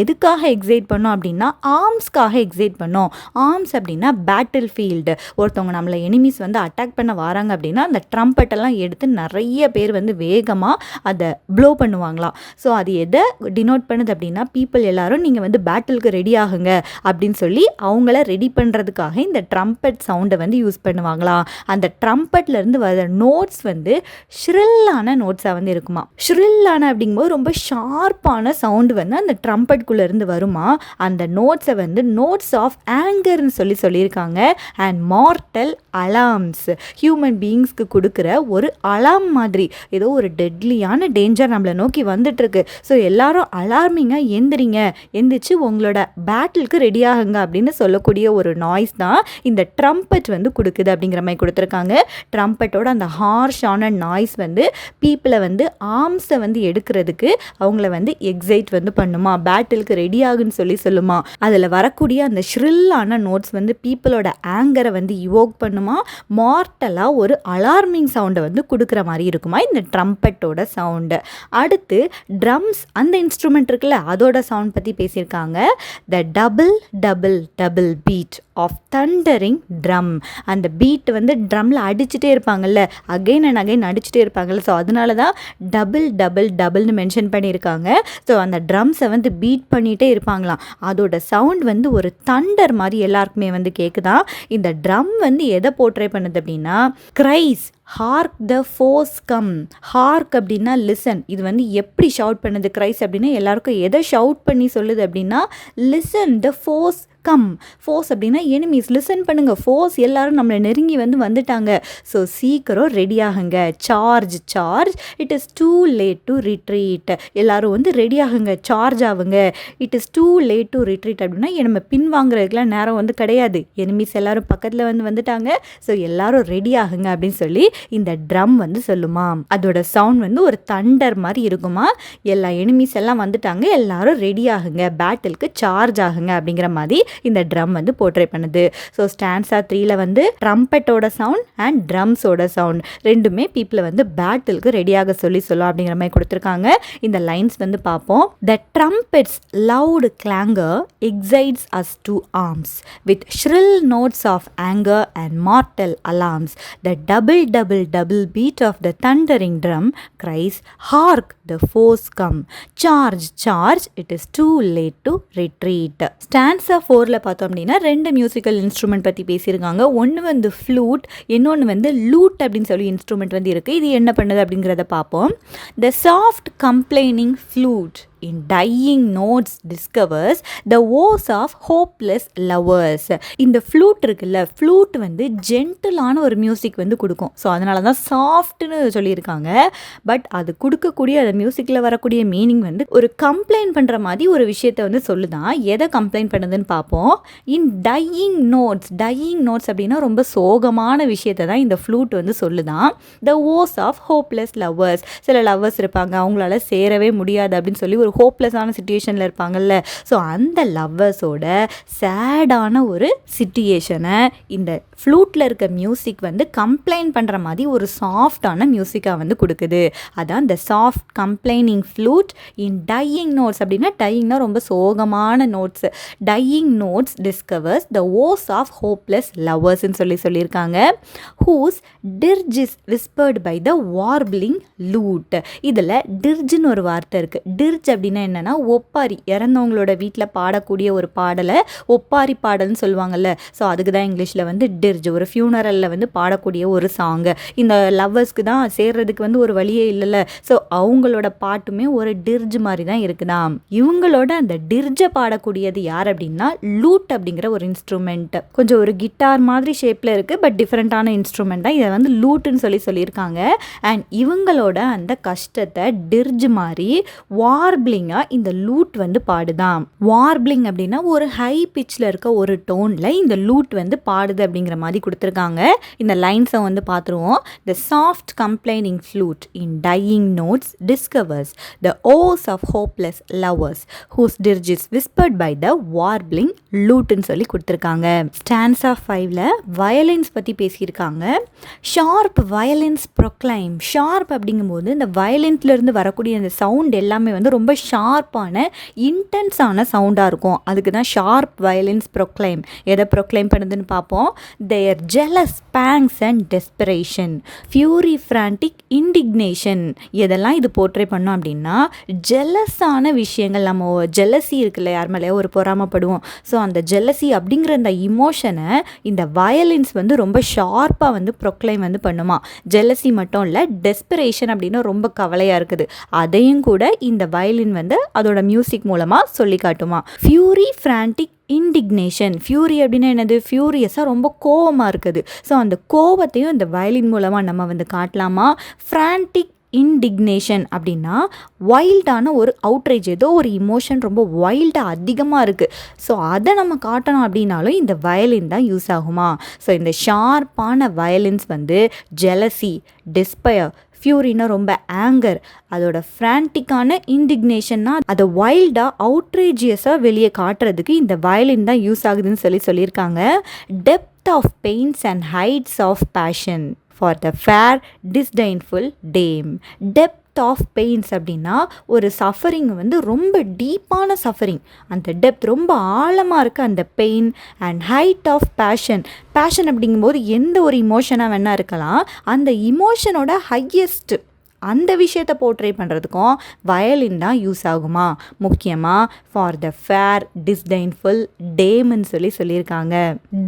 எதுக்காக எக்ஸைட் பண்ணும் அப்படின்னா ஆர்ம்ஸ்க்காக எக்ஸைட் பண்ணும். ஆர்ம்ஸ் அப்படின்னா பேட்டில் ஃபீல்டு. ஒருத்தவங்க நம்மளை எனிமீஸ் வந்து அட்டாக் பண்ண வராங்க அப்படின்னா அந்த ட்ரம்பட்டெல்லாம் எடுத்து நிறைய பேர் வந்து வேகமாக அதை ப்ளோ பண்ணுவாங்களாம். ஸோ அது எதை டினோட் பண்ணுது அப்படின்னா பீப்புள் எல்லாரும் நீங்கள் வந்து பேட்டிலுக்கு ரெடி ஆகுங்க அப்படின்னு சொல்லி அவங்கள ரெடி பண்ணுறதுக்காக இந்த ட்ரம்பட் சவுண்டை வந்து யூஸ் பண்ணுவாங்களாம். அந்த ட்ரம்பட்லேருந்து வர நோட்ஸ் வந்து ஷ்ரில்லான நோட்ஸாக வந்து இருக்குமா. ஷ்ரில்லான அப்படிங்கும்போது ரொம்ப ஷார்ப்பான சவுண்டு வந்து அந்த ட்ரம்பட்குள்ளேருந்து வருமா. அந்த நோட்ஸை வந்து நோட்ஸ் ஆஃப் ஆங்கர்னு சொல்லியிருக்காங்க. அண்ட் மார்டல் அலார்ம்ஸ், ஹியூமன் பீயிங்ஸ்க்கு கொடுக்குற ஒரு அலார்ம் மாதிரி. ஏதோ ஒரு டெட்லியான டேஞ்சர் நம்மளை நோக்கி வந்துட்டுருக்கு. ஸோ எல்லாரும் அலார்மிங்காக எந்திரிச்சு உங்களோட பேட்டிலுக்கு ரெடி ஆகுங்க அப்படின்னு சொல்லக்கூடிய ஒரு நாய்ஸ் தான் இந்த ட்ரம்பட் வந்து கொடுக்குது அப்படிங்கிற மாதிரி கொடுத்துருக்காங்க. ட்ரம்பட்டோட அந்த ஹார்ஷான நாய்ஸ் வந்து பீப்புளை வந்து ஆர்ம்ஸை வந்து எடுக்கிறதுக்கு அவங்கள வந்து எக்ஸைட் வந்து பண்ணுமா, பேட்டிலுக்கு ரெடி ஆகுன்னு சொல்லுமா. அதில் வரக்கூடிய அந்த ஷ்ரில்லான நோட்ஸ் வந்து பீப்புளோட ஆங்கரை வந்து இவோக் பண்ணுமா. மார்டலாக ஒரு அலார்மிங் சவுண்டை வந்து கொடுக்குற மாதிரி இருக்குமா இந்த ட்ரம்பட்டோட சவுண்டு. அடுத்து ட்ரம்ஸ் அந்த இன்ஸ்ட்ருமெண்ட் இருக்குல்ல அதோட சவுண்ட் பற்றி பேசியிருக்காங்க. The double double double beat of thundering drum. அந்த பீட் வந்து ட்ரம்மில் அடிச்சுட்டே இருப்பாங்கல்ல, அகைன் அண்ட் அகைன் அடிச்சுட்டே இருப்பாங்கல்ல, ஸோ அதனால தான் டபுள் டபுள் டபுள்னு மென்ஷன் பண்ணியிருக்காங்க. ஸோ அந்த ட்ரம்ஸை வந்து பீட் பண்ணிகிட்டே இருப்பாங்களாம். அதோட சவுண்ட் வந்து ஒரு தண்டர் மாதிரி எல்லாருக்குமே வந்து கேட்குதான். இந்த ட்ரம் வந்து எதை போர்ட்ரே பண்ணுது அப்படின்னா, Christ hark the foes come. ஹார்க் அப்படின்னா லிசன். இது வந்து எப்படி ஷவுட் பண்ணுது கிரைஸ் அப்படின்னா, எல்லாருக்கும் எதை ஷவுட் பண்ணி சொல்லுது அப்படின்னா, listen the foes come. Force அப்படின்னா எனிமீஸ், லிசன் பண்ணுங்க, ஃபோர்ஸ் எல்லாரும் நம்மளை நெருங்கி வந்துட்டாங்க, ஸோ சீக்கிரம் ரெடி ஆகுங்க. Charge charge, it is too late to retreat. எல்லாரும் வந்து ரெடி ஆகுங்க, சார்ஜ் ஆகுங்க. It is too late to retreat அப்படின்னா நம்ம பின் வாங்குறதுக்குலாம் நேரம் வந்து கிடையாது, எனிமீஸ் எல்லாரும் பக்கத்தில் வந்துட்டாங்க, ஸோ எல்லாரும் ரெடி ஆகுங்க அப்படின்னு சொல்லி இந்த ட்ரம் வந்து சொல்லுமா. அதோட சவுண்ட் வந்து ஒரு தண்டர் மாதிரி இருக்குமா. எல்லா எனிமீஸ் எல்லாம் வந்துட்டாங்க, எல்லாரும் ரெடி ஆகுங்க, பேட்டிலுக்கு சார்ஜ் ஆகுங்க அப்படிங்கிற மாதிரி இந்த ட்ரம் வந்து போர்ட்ரே பண்ணுது. ஸோ ஸ்டான்ஸா 3ல வந்து ட்ரம்பட்டோட சவுண்ட் அண்ட் ட்ரம்ஸோட சவுண்ட் ரெண்டுமே பீப்புளை வந்து பேட்டிலுக்கு ரெடியாக சொல்லும் அப்படிங்கிற மாதிரி கொடுத்துருக்காங்க. இந்த லைன்ஸ் வந்து பார்ப்போம். The trumpets loud clangor excites us to arms with shrill notes of anger and mortal alarms. The double double double beat of the thundering drum cries hark the foes come. Charge charge, it is too late to retreat. Stanza 4ல பார்த்தோம் அப்படின்னா 2 மியூசிக்கல் இன்ஸ்ட்ருமெண்ட் பற்றி பேசியிருக்காங்க. ஒன்று வந்து ஃப்ளூட், இன்னொன்று வந்து லூட் அப்படின்னு சொல்லி இன்ஸ்ட்ருமெண்ட் வந்து இருக்குது. இது என்ன பண்ணுது அப்படிங்கிறத பார்ப்போம். த soft complaining flute in dying notes discovers the woes of hopeless lovers. இந்த ஃப்ளூட் இருக்குல்ல, ஃப்ளூட் வந்து ஜென்டிலான ஒரு மியூசிக் வந்து கொடுக்கும். ஸோ அதனால தான் சாஃப்ட்னு சொல்லியிருக்காங்க. பட் அது கொடுக்கக்கூடிய அந்த மியூசிக்கில் வரக்கூடிய மீனிங் வந்து ஒரு கம்ப்ளைண்ட் பண்ணுற மாதிரி ஒரு விஷயத்தை வந்து சொல்லுதான். எதை கம்ப்ளைண்ட் பண்ணுதுன்னு பார்ப்போம். இன் டையிங் நோட்ஸ், டையிங் நோட்ஸ் அப்படின்னா ரொம்ப சோகமான விஷயத்தை தான் இந்த ஃப்ளூட் வந்து சொல்லுதான். த woes of hopeless lovers, சில லவ்வர்ஸ் இருப்பாங்க, அவங்களால சேரவே முடியாது அப்படின்னு சொல்லி ஒரு ஹோப்லெஸ்ஸான சிச்சுவேஷனில் இருப்பாங்கல்ல, ஸோ அந்த லவ்வர்ஸோட சேடான ஒரு சிச்சுவேஷனை இந்த ஃப்ளூட்டில் இருக்க மியூசிக் வந்து கம்ப்ளைண்ட் பண்ணுற மாதிரி ஒரு சாஃப்டான மியூசிக்காக வந்து கொடுக்குது. அதான் the soft complaining flute in dying notes. அப்படின்னா டையிங்னா ரொம்ப சோகமான நோட்ஸ். Dying notes discovers the woes of hopeless லவ்வர்ஸ்ன்னு சொல்லியிருக்காங்க. Whose dirge is whispered by the warbling lute. இதில் டிர்ஜ்னு ஒரு வார்த்தை இருக்குது. டிர்ஜ் அப்படின்னா என்னென்னா ஒப்பாரி, இறந்தவங்களோட வீட்டில் பாடக்கூடிய ஒரு பாடலை ஒப்பாரி பாடல்னு சொல்லுவாங்கல்ல, ஸோ அதுக்கு தான் இங்கிலீஷில் வந்து டிர்ஜ். ஒரு ஃபியூனரலில் வந்து பாடக்கூடிய ஒரு சாங்கு. இந்த லவ்வர்ஸ்க்கு தான் சேர்றதுக்கு வந்து ஒரு வழியே இல்லைல்ல, ஸோ அவங்களோட பாட்டுமே ஒரு டிர்ஜ் மாதிரி தான் இருக்குதாம். இவங்களோட அந்த டிர்ஜை பாடக்கூடியது யார் அப்படின்னா லூட் அப்படிங்கிற ஒரு இன்ஸ்ட்ருமெண்ட். கொஞ்சம் ஒரு கிட்டார் மாதிரி ஷேப்பில் இருக்குது, பட் டிஃப்ரெண்ட்டான இன்ஸ்ட்ருமெண்ட் தான். இதை வந்து லூட்டுன்னு சொல்லியிருக்காங்க. அண்ட் இவங்களோட அந்த கஷ்டத்தை டிர்ஜ் மாதிரி வார்பிளிங்காக இந்த லூட் வந்து பாடுதான். வார்பிளிங் அப்படின்னா ஒரு ஹை பிச்சில் இருக்க ஒரு டோனில் இந்த லூட் வந்து பாடுது அப்படிங்கிற மாதிரி கொடுத்துருக்காங்க. இந்த லைன்ஸை வந்து பார்த்துருவோம். The soft complaining flute in dying notes discovers the woes of hopeless lovers whose dirge is whispered by the warbling லூட்டுன்னு சொல்லி கொடுத்துருக்காங்க. ஸ்டான்ஸா 5ல வயலின்ஸ் பற்றி பேசியிருக்காங்க. Sharp violins proclaim. ஷார்ப் அப்படிங்கும்போது இந்த வயலின்ஸ்லேருந்து வரக்கூடிய அந்த சவுண்ட் எல்லாமே வந்து ரொம்ப ஷார்ப்பான இன்டென்ஸான சவுண்டாக இருக்கும். அதுக்கு தான் ஷார்ப் வயலின்ஸ் ப்ரொக்ளைம். எதை ப்ரொக்ளைம் பண்ணுதுன்னு பார்ப்போம். Their jealous pangs and desperation, fury, frantic, indignation. எதெல்லாம் இது போர்ட்ரே பண்ணோம் அப்படின்னா ஜெலஸான விஷயங்கள். நம்ம ஜெலசி இருக்குல்ல, யார் மேலே ஒரு பொறாமப்படுவோம், ஸோ அந்த ஜெலசி அப்படிங்கிற அந்த இமோஷனை இந்த வயலின்ஸ் வந்து ரொம்ப ஷார்ப்பாக வந்து ப்ரொக்ளைம் வந்து பண்ணுமா. ஜெலசி மட்டும் இல்லை, டெஸ்பரேஷன் அப்படின்னா ரொம்ப கவலையாக இருக்குது, அதையும் கூட இந்த வயலின் வந்து அதோட மியூசிக் மூலமாக சொல்லி காட்டுமா. Fury, frantic, indignation. ஃபியூரி அப்படின்னா என்னது? ஃபியூரியஸாக ரொம்ப கோவமாக இருக்குது, ஸோ அந்த கோவத்தையும் இந்த வயலின் மூலமாக நம்ம வந்து காட்டலாமா. ஃப்ரான்டிக், இண்டிக்னேஷன் அப்படின்னா வைல்டான ஒரு அவுட்ரேஜ், ஏதோ ஒரு இமோஷன் ரொம்ப வைல்டாக அதிகமாக இருக்குது, ஸோ அதை நம்ம காட்டணும் அப்படின்னாலும் இந்த வயலின் தான் யூஸ் ஆகுமா. ஸோ இந்த ஷார்ப்பான வயலின்ஸ் வந்து ஜெலசி, டிஸ்பயர், ஃபியூரினா ரொம்ப ஆங்கர், அதோட ஃப்ரான்டிக்கான இண்டிக்னேஷன்னா அதை வைல்டாக அவுட்ரேஜியஸாக வெளியே காட்டுறதுக்கு இந்த வயலின் தான் யூஸ் ஆகுதுன்னு சொல்லியிருக்காங்க. Depth of pains and heights of passion for the fair disdainful dame. Depth depth of pains அப்படின்னா ஒரு சஃபரிங் வந்து ரொம்ப டீப்பான சஃபரிங், அந்த டெப்த் ரொம்ப ஆழமாக இருக்குது அந்த pain. And height of passion அப்படிங்கும்போது எந்த ஒரு இமோஷனாக வேணால் இருக்கலாம், அந்த இமோஷனோட ஹையஸ்ட் அந்த விஷயத்தை போர்ட்ரே பண்ணுறதுக்கும் வயலின் தான் யூஸ் ஆகுமா, முக்கியமாக ஃபார் த ஃபேர் டிஸ்டைன்ஃபுல் டேம்னு சொல்லியிருக்காங்க.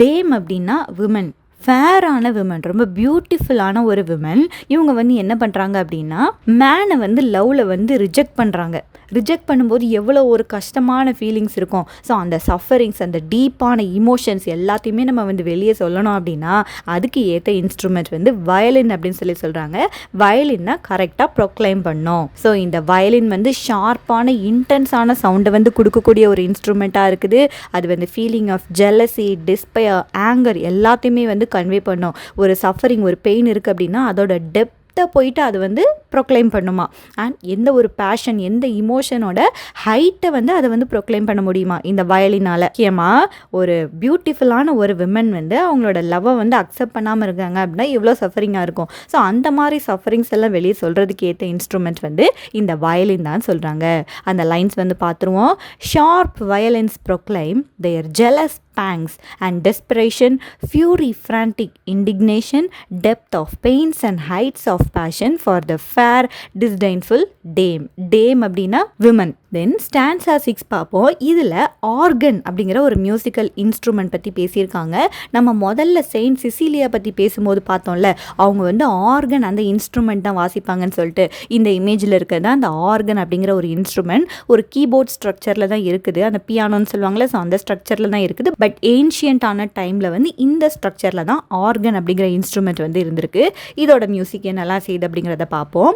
டேம் அப்படின்னா விமன், ஃபேரான விமன், ரொம்ப பியூட்டிஃபுல்லான ஒரு விமன். இவங்க வந்து என்ன பண்ணுறாங்க அப்படின்னா மேனை வந்து லவ்வில் வந்து ரிஜெக்ட் பண்ணுறாங்க. ரிஜெக்ட் பண்ணும்போது எவ்வளோ ஒரு கஷ்டமான ஃபீலிங்ஸ் இருக்கும். ஸோ அந்த சஃபரிங்ஸ், அந்த டீப்பான இமோஷன்ஸ் எல்லாத்தையுமே நம்ம வந்து வெளியே சொல்லணும் அப்படின்னா அதுக்கு ஏற்ற இன்ஸ்ட்ருமெண்ட் வந்து வயலின் அப்படின்னு சொல்கிறாங்க. வயலின்னா கரெக்டாக ப்ரொக்ளைம் பண்ணோம். ஸோ இந்த வயலின் வந்து ஷார்ப்பான இன்டென்ஸான சவுண்டை வந்து கொடுக்கக்கூடிய ஒரு இன்ஸ்ட்ருமெண்ட்டாக இருக்குது. அது வந்து feeling of jealousy, despair, anger எல்லாத்தையுமே வந்து கன்வே பண்ணும். ஒரு சஃபரிங், ஒரு பெயின் இருக்குது அப்படின்னா அதோட டெப்த் போயிட்டு அது வந்து ப்ரொக்ளைம் பண்ணுமா. அண்ட் எந்த ஒரு பேஷன், எந்த இமோஷனோட ஹைட்டை வந்து அதை வந்து ப்ரொக்ளைம் பண்ண முடியுமா இந்த வயலினால். முக்கியமாக ஒரு பியூட்டிஃபுல்லான ஒரு விமன் வந்து அவங்களோட லவ்வை வந்து அக்செப்ட் பண்ணாமல் இருக்காங்க அப்படின்னா எவ்வளோ சஃபரிங்காக இருக்கும். ஸோ அந்த மாதிரி சஃபரிங்ஸ் எல்லாம் வெளியே சொல்கிறதுக்கு ஏற்ற இன்ஸ்ட்ருமெண்ட் வந்து இந்த வயலின் தான் சொல்கிறாங்க. அந்த லைன்ஸ் வந்து பார்த்துருவோம். Sharp violins proclaim their jealous pangs and desperation, fury, frantic indignation, depth of pains and heights of passion for the fair disdainful dame. Dame அப்படின்னா women. தென் ஸ்டான்ஸா 6 பார்ப்போம். இதில் ஆர்கன் அப்படிங்கிற ஒரு மியூசிக்கல் இன்ஸ்ட்ருமெண்ட் பற்றி பேசியிருக்காங்க. நம்ம முதல்ல செயின்ட் சிசிலியா பற்றி பேசும்போது பார்த்தோம்ல, அவங்க வந்து ஆர்கன் அந்த இன்ஸ்ட்ருமெண்ட் தான் வாசிப்பாங்கன்னு சொல்லிட்டு. இந்த இமேஜில் இருக்கிறது அந்த ஆர்கன் அப்படிங்கிற ஒரு இன்ஸ்ட்ருமெண்ட் ஒரு கீபோர்ட் ஸ்ட்ரக்சரில் தான் இருக்குது. அந்த பியானோன்னு சொல்லுவாங்களே, ஸோ அந்த ஸ்ட்ரக்சரில் தான் இருக்குது. பட் ஏன்ஷியன்டான டைமில் வந்து இந்த ஸ்ட்ரக்சரில் தான் ஆர்கன் அப்படிங்கிற இன்ஸ்ட்ருமெண்ட் வந்து இருந்திருக்கு. இதோட மியூசிக் என்னெல்லாம் செய்யுது அப்படிங்கிறத பார்ப்போம்.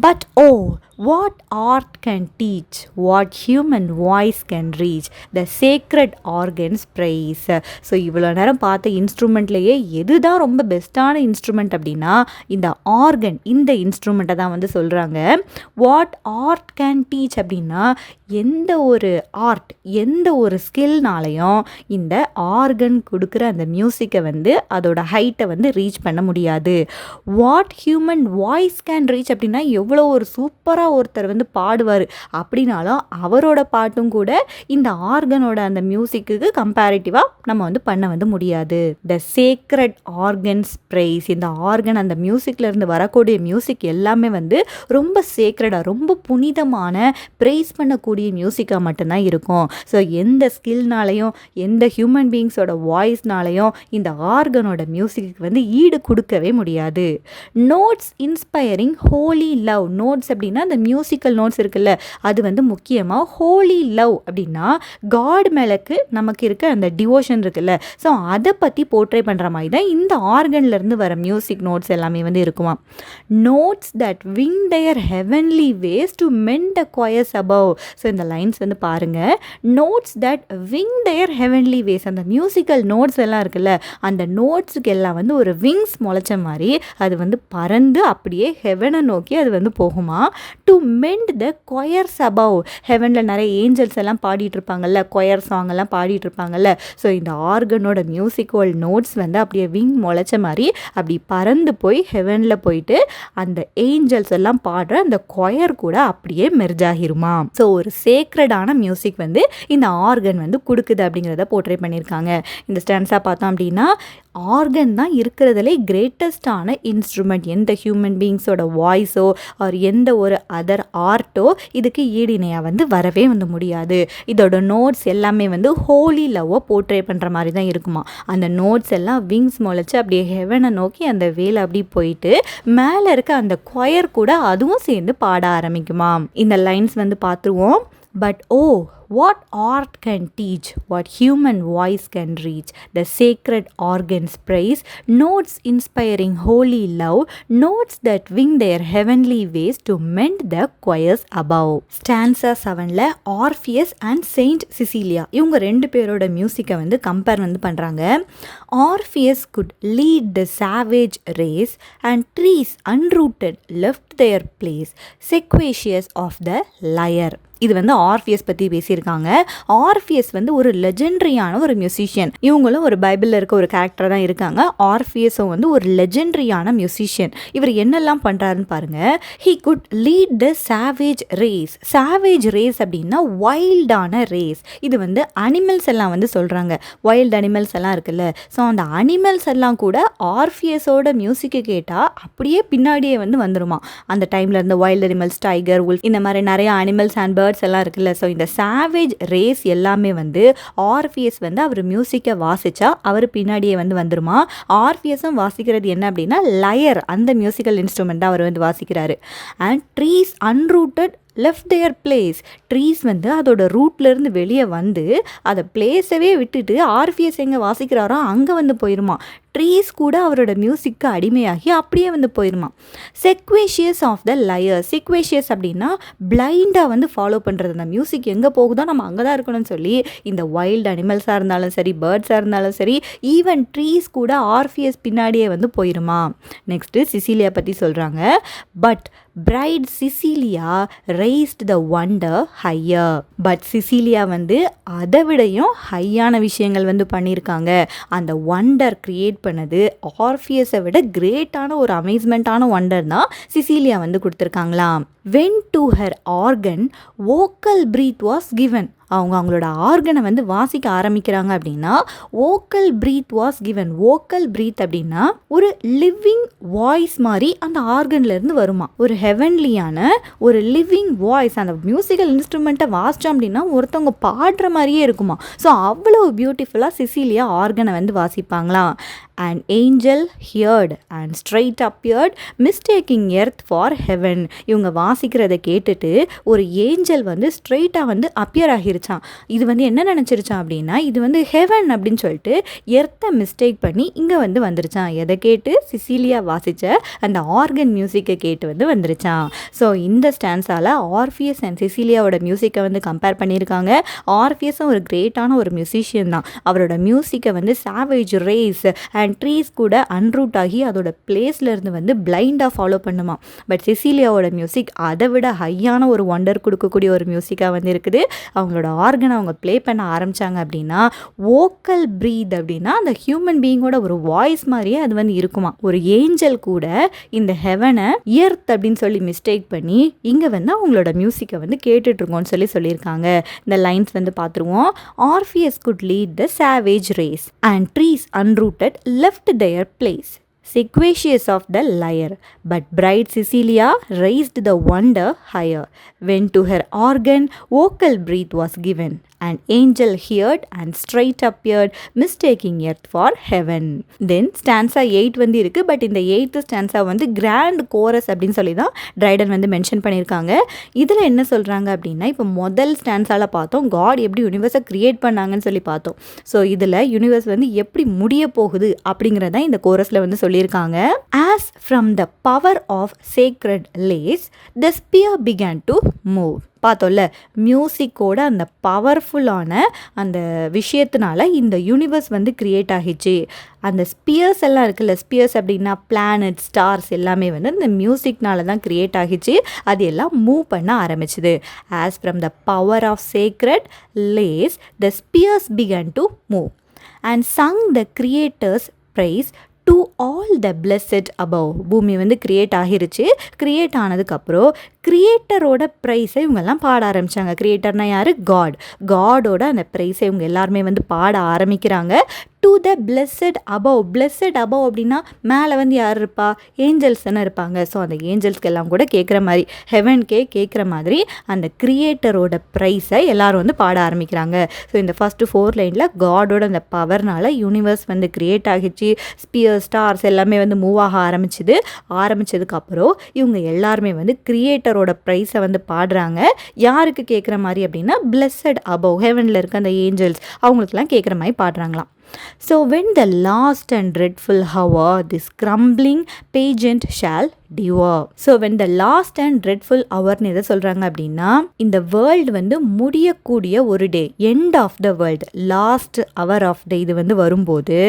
But oh what art can teach, what human voice can reach, the sacred organs praise. So இவ்வளோ நேரம் பார்த்த இன்ஸ்ட்ருமெண்ட்லேயே எது தான் ரொம்ப பெஸ்ட்டான இன்ஸ்ட்ருமெண்ட் அப்படின்னா இந்த ஆர்கன், இந்த இன்ஸ்ட்ருமெண்ட்டை தான் வந்து சொல்கிறாங்க. வாட் ஆர்ட் கேன் டீச் அப்படின்னா எந்த ஒரு ஆர்ட், எந்த ஒரு ஸ்கில்னாலையும் இந்த ஆர்கன் கொடுக்குற அந்த மியூசிக்கை வந்து அதோட ஹைட்டை வந்து ரீச் பண்ண முடியாது. What human voice can reach அப்படின்னா எவ்வளோ ஒரு சூப்பராக ஒருத்தர் வந்து பாடுவார் அப்படின்னாலும் அவரோட பாட்டும் கூட இந்த ஆர்கனோட அந்த மியூசிக்கு கம்பேரிட்டிவாக நம்ம வந்து பண்ண வந்து முடியாது. த சேக்ரட் ஆர்கன்ஸ் ப்ரைஸ், இந்த ஆர்கன் அந்த மியூசிக்லேருந்து வரக்கூடிய மியூசிக் எல்லாமே வந்து ரொம்ப சேக்ரடாக, ரொம்ப புனிதமான, ப்ரைஸ் பண்ணக்கூடிய மியூசிக்காக மட்டும்தான் இருக்கும். ஸோ எந்த ஸ்கில்னாலையும் எந்த ஹியூமன் பீயிங்ஸோட வாய்ஸ்னாலையும் இந்த ஆர்கனோட மியூசிக்கு வந்து ஈடு கொடுக்கவே முடியாது. Notes inspiring holy love. Notes அப்படின்னா அந்த மியூசிக்கல் நோட்ஸ் இருக்குல்ல, அது வந்து முக்கியமாக ஹோலி லவ் அப்படின்னா காட் மேலக்கு நமக்கு இருக்க அந்த டிவோஷன் இருக்குல்ல, ஸோ அதை பற்றி போர்ட்ரே பண்ணுற மாதிரி தான் இந்த ஆர்கன்லேருந்து வர மியூசிக் நோட்ஸ் எல்லாமே வந்து இருக்குமா. Notes that wing their heavenly ways to mend the choirs above. So இந்த லைன்ஸ் வந்து பாருங்கள். Notes that wing their heavenly ways, அந்த மியூசிக்கல் நோட்ஸ் எல்லாம் இருக்குல்ல, அந்த நோட்ஸுக்கு எல்லாம் வந்து ஒரு விங்ஸ் முளைச்ச மாதிரி அது வந்து பறந்து அப்படியே ஹெவனை நோக்கி அது வந்து போகுமா. To mend the choirs above, ஹெவனில் நிறைய ஏஞ்சல்ஸ் எல்லாம் பாடிட்டு இருப்பாங்கல்ல, கொயர் சாங் எல்லாம் பாடிட்டு இருப்பாங்கல்ல, ஸோ இந்த ஆர்கனோட மியூசிக்கல் நோட்ஸ் வந்து அப்படியே விங் முளைச்ச மாதிரி அப்படி பறந்து போய் ஹெவனில் போயிட்டு அந்த ஏஞ்சல்ஸ் எல்லாம் பாடுற அந்த கொயர் கூட அப்படியே மெர்ஜ் ஆகிருமா. ஸோ ஒரு சேக்ரடான மியூசிக் வந்து இந்த ஆர்கன் வந்து கொடுக்குது அப்படிங்கிறத போர்ட்ரே பண்ணியிருக்காங்க. இந்த ஸ்டான்ஸாக பார்த்தோம் அப்படின்னா ஆர்கன் தான் இருக்கிறதுலே கிரேட்டஸ்டான இன்ஸ்ட்ருமெண்ட். எந்த ஹியூமன் பீயிங்ஸோட வாய்ஸோ ஆர் எந்த ஒரு அதர் ஆர்ட்டோ இதுக்கு ஈடிணையாக வந்து வரவே வந்து முடியாது. இதோட நோட்ஸ் எல்லாமே வந்து ஹோலி லவ்வை போர்ட்ரே பண்ணுற மாதிரி தான் இருக்குமா. அந்த நோட்ஸ் எல்லாம் விங்ஸ் முளைச்சி அப்படியே ஹெவனை நோக்கி அந்த வேலை அப்படி போயிட்டு மேலே இருக்க அந்த கொயர் கூட அதுவும் சேர்ந்து பாட ஆரம்பிக்குமா. இந்த லைன்ஸ் வந்து பார்த்துருவோம். But oh what art can teach, what human voice can reach, the sacred organs praise, notes inspiring holy love, notes that wing their heavenly ways to mend the choirs above. Stanza 7ல ஆர்ஃபியஸ் அண்ட் செயின்ட் சிசிலியா இவங்க ரெண்டு பேரோட மியூசிக்கை வந்து கம்பேர் வந்து பண்ணுறாங்க. Orpheus could lead the savage race and trees unrooted left their place, sequoias of the lyre. இது வந்து ஆர்ஃபியஸ் பற்றி பேசியிருக்காங்க. சொல்லியிருக்காங்க. ஆர்ஃபியஸ் வந்து ஒரு லெஜெண்டரியான ஒரு மியூசிஷியன். இவங்களும் ஒரு பைபிளில் இருக்க ஒரு கேரக்டர் தான் இருக்காங்க. ஆர்ஃபியஸும் வந்து ஒரு லெஜெண்டரியான மியூசிஷியன். இவர் என்னெல்லாம் பண்ணுறாருன்னு பாருங்கள். He could lead the savage race. Savage race அப்படின்னா வைல்டான ரேஸ். இது வந்து அனிமல்ஸ் எல்லாம் வந்து சொல்கிறாங்க. வைல்டு அனிமல்ஸ் எல்லாம் இருக்குல்ல, ஸோ அந்த அனிமல்ஸ் எல்லாம் கூட ஆர்ஃபியஸோட மியூசிக்கை கேட்டால் அப்படியே பின்னாடியே வந்து வந்துருமா. அந்த டைமில் இருந்த வைல்டு அனிமல்ஸ், டைகர், உல்ஃப், இந்த மாதிரி நிறைய அனிமல்ஸ் அண்ட் பேர்ட்ஸ் எல்லாம் இருக்குல்ல. ஸோ இந்த சாவேஜ் ரேஸ் எல்லாமே வந்து ஆர்ஃபியஸ் வந்து அவர் மியூசிக்கை வாசிச்சா அவர் பின்னாடியே வந்து வந்துருமா. ஆர்ஃபியஸும் வாசிக்கிறது என்ன அப்படின்னா லயர், அந்த மியூசிக்கல் இன்ஸ்ட்ருமெண்ட் தான் அவர் வந்து வாசிக்கிறாரு. And trees unrooted left their place. Trees வந்து அதோட ரூட்லேருந்து வெளியே வந்து அதை பிளேஸவே விட்டுட்டு ஆர்ஃபியஸ் எங்கே வாசிக்கிறாரோ அங்கே வந்து போயிருமா. ட்ரீஸ் கூட அவரோட மியூசிக்கு அடிமையாகி அப்படியே வந்து போயிருமா. செக்வேஷியஸ் ஆஃப் த லயர். செக்வேஷியஸ் அப்படின்னா பிளைண்டாக வந்து ஃபாலோ பண்ணுறது. அந்த மியூசிக் எங்கே போகுதோ நம்ம அங்கே தான் இருக்கணும்னு சொல்லி இந்த வைல்டு அனிமல்ஸாக இருந்தாலும் சரி, பேர்ட்ஸாக இருந்தாலும் சரி, ஈவன் ட்ரீஸ் கூட ஆர்ஃபியஸ் பின்னாடியே வந்து போயிருமா. நெக்ஸ்ட்டு சிசிலியா பற்றி சொல்கிறாங்க. But bright Cecilia raised the wonder higher. But Cecilia வந்து அதை விடையும் ஹையான விஷயங்கள் வந்து பண்ணியிருக்காங்க. அந்த ஒண்டர் கிரியேட் பண்ணது ஆர்ஃபியஸை விட கிரேட்டான ஒரு அமேஸ்மெண்ட்டான ஒண்டர் தான் சிசிலியா வந்து கொடுத்துருக்காங்களாம். when to her organ vocal breath was given. அவங்களோட ஆர்கனை வந்து வாசிக்க ஆரம்பிக்கிறாங்க அப்படின்னா vocal breath was given. Vocal breath அப்படின்னா ஒரு லிவிங் வாய்ஸ் மாதிரி அந்த ஆர்கன்லேருந்து வருமா. ஒரு ஹெவன்லியான ஒரு லிவிங் வாய்ஸ். அந்த மியூசிக்கல் இன்ஸ்ட்ருமெண்ட்டை வாசித்தோம் அப்படின்னா ஒருத்தவங்க பாடுற மாதிரியே இருக்குமா. ஸோ அவ்வளோ பியூட்டிஃபுல்லாக சிசிலியா ஆர்கனை வந்து வாசிப்பாங்களாம். An angel heard and straight appeared, mistaking earth for heaven. இவங்க வாசிக்கிறத கேட்டுட்டு ஒரு ஏஞ்சல் வந்து ஸ்ட்ரெயிட்டாக வந்து அப்பியர் ஆகிருச்சான். இது வந்து என்ன நினச்சிருச்சான் அப்படின்னா இது வந்து ஹெவன் அப்படின்னு சொல்லிட்டு எர்த்தை மிஸ்டேக் பண்ணி இங்கே வந்து வந்துருச்சான். எதை கேட்டு? சிசிலியா வாசித்த அந்த ஆர்கன் மியூசிக்கை கேட்டு வந்து வந்துருச்சான். ஸோ இந்த ஸ்டான்ஸால் ஆர்ஃபியஸ் அண்ட் சிசிலியாவோட மியூசிக்கை வந்து கம்பேர் பண்ணியிருக்காங்க. ஆர்ஃபியஸும் ஒரு கிரேட்டான ஒரு மியூசிஷியன் தான். அவரோட மியூசிக்கை வந்து சாவேஜ் ரேஸ் அண்ட் ட்ரீஸ் கூட அன்ரூட் ஆகி அதோட பிளேஸ்லேருந்து வந்து பிளைண்டாக ஃபாலோ பண்ணுமா. பட் சிசிலியாவோட மியூசிக் அதை விட ஹையான ஒரு ஒண்டர் கொடுக்கக்கூடிய ஒரு மியூசிக்காக வந்து இருக்குது. அவங்களோட ஆர்கனை அவங்க ப்ளே பண்ண ஆரம்பித்தாங்க அப்படின்னா வோக்கல் ப்ரீத் அப்படின்னா அந்த ஹியூமன் பீயிங்கோட ஒரு வாய்ஸ் மாதிரியே அது வந்து இருக்குமா. ஒரு ஏஞ்சல் கூட இந்த ஹெவனை எர்த் அப்படின்னு சொல்லி மிஸ்டேக் பண்ணி இங்கே வந்து அவங்களோட மியூசிக்கை வந்து கேட்டுட்ருக்கோன்னு சொல்லியிருக்காங்க. இந்த லைன்ஸ் வந்து பார்த்துருவோம். Orpheus could lead the savage race and trees unrooted left their place, sequacious of the lyre, but bright Cecilia raised the wonder higher. When to her organ vocal breath was given, an angel heard and straight appeared, mistaking earth for heaven. Then stanza 8 வந்து இருக்குது. பட் இந்த 8th ஸ்டான்ஸா வந்து கிராண்ட் கோரஸ் அப்படின்னு சொல்லி தான் ட்ரைடன் வந்து மென்ஷன் பண்ணியிருக்காங்க. இதில் என்ன சொல்கிறாங்க அப்படின்னா இப்போ முதல் ஸ்டான்ஸால் பார்த்தோம் காட் எப்படி யூனிவர்ஸை க்ரியேட் பண்ணாங்கன்னு சொல்லி பார்த்தோம். ஸோ இதில் யூனிவர்ஸ் வந்து எப்படி முடிய போகுது அப்படிங்கிறத இந்த கோரஸில் வந்து சொல்லியிருக்காங்க. As from the power of sacred lace, the spear began to move. பார்த்தோம்ல, மியூசிக்கோட அந்த பவர்ஃபுல்லான அந்த விஷயத்தினால இந்த யூனிவர்ஸ் வந்து கிரியேட் ஆகிச்சு. அந்த ஸ்பியர்ஸ் எல்லாம் இருக்குல்ல, ஸ்பியர்ஸ் அப்படின்னா பிளானட், ஸ்டார்ஸ் எல்லாமே வந்து இந்த மியூசிக்னால தான் கிரியேட் ஆகிச்சு. அது எல்லாம் மூவ் பண்ண ஆரம்பிச்சுது. As from the power of sacred lays the spheres began to move and sung the creator's praise to all the blessed above. பூமி வந்து கிரியேட் ஆகிருச்சு. கிரியேட் ஆனதுக்கப்புறம் கிரியேட்டரோட ப்ரைஸை இவங்கெல்லாம் பாட ஆரம்பித்தாங்க. கிரியேட்டர்னா யார்? காட். காடோட அந்த ப்ரைஸை இவங்க எல்லாருமே வந்து பாட ஆரம்பிக்கிறாங்க. To the blessed above. Blessed above அப்படின்னா மேலே வந்து யார் இருப்பா? ஏஞ்சல்ஸ் தானே இருப்பாங்க. ஸோ அந்த ஏஞ்சல்ஸ்க்கு எல்லாம் கூட கேட்குற மாதிரி, ஹெவன்கே கேட்குற மாதிரி அந்த கிரியேட்டரோட ப்ரைஸை எல்லாரும் வந்து பாட ஆரம்பிக்கிறாங்க. ஸோ இந்த ஃபஸ்ட்டு 4 லைனில் காடோட அந்த பவர்னால யூனிவர்ஸ் வந்து கிரியேட் ஆகிச்சு. ஸ்பியர், ஸ்டார்ஸ் எல்லாமே வந்து மூவ் ஆக ஆரம்பிச்சதுக்கப்புறம் இவங்க எல்லாருமே வந்து கிரியேட்டரோட ப்ரைஸை வந்து பாடுறாங்க. யாருக்கு கேட்குற மாதிரி அப்படின்னா பிளெஸட் அபவ், ஹெவனில் இருக்க அந்த ஏஞ்சல்ஸ் அவங்களுக்குலாம் கேட்குற மாதிரி பாடுறாங்களாம். So when the last and dreadful hour this crumbling pageant shall devour. So when the last and dreadful hourன்னு எதை சொல்கிறாங்க அப்படின்னா இந்த வேர்ல்டு வந்து முடியக்கூடிய ஒரு day, end of the world, last hour of day இது வந்து வரும்போது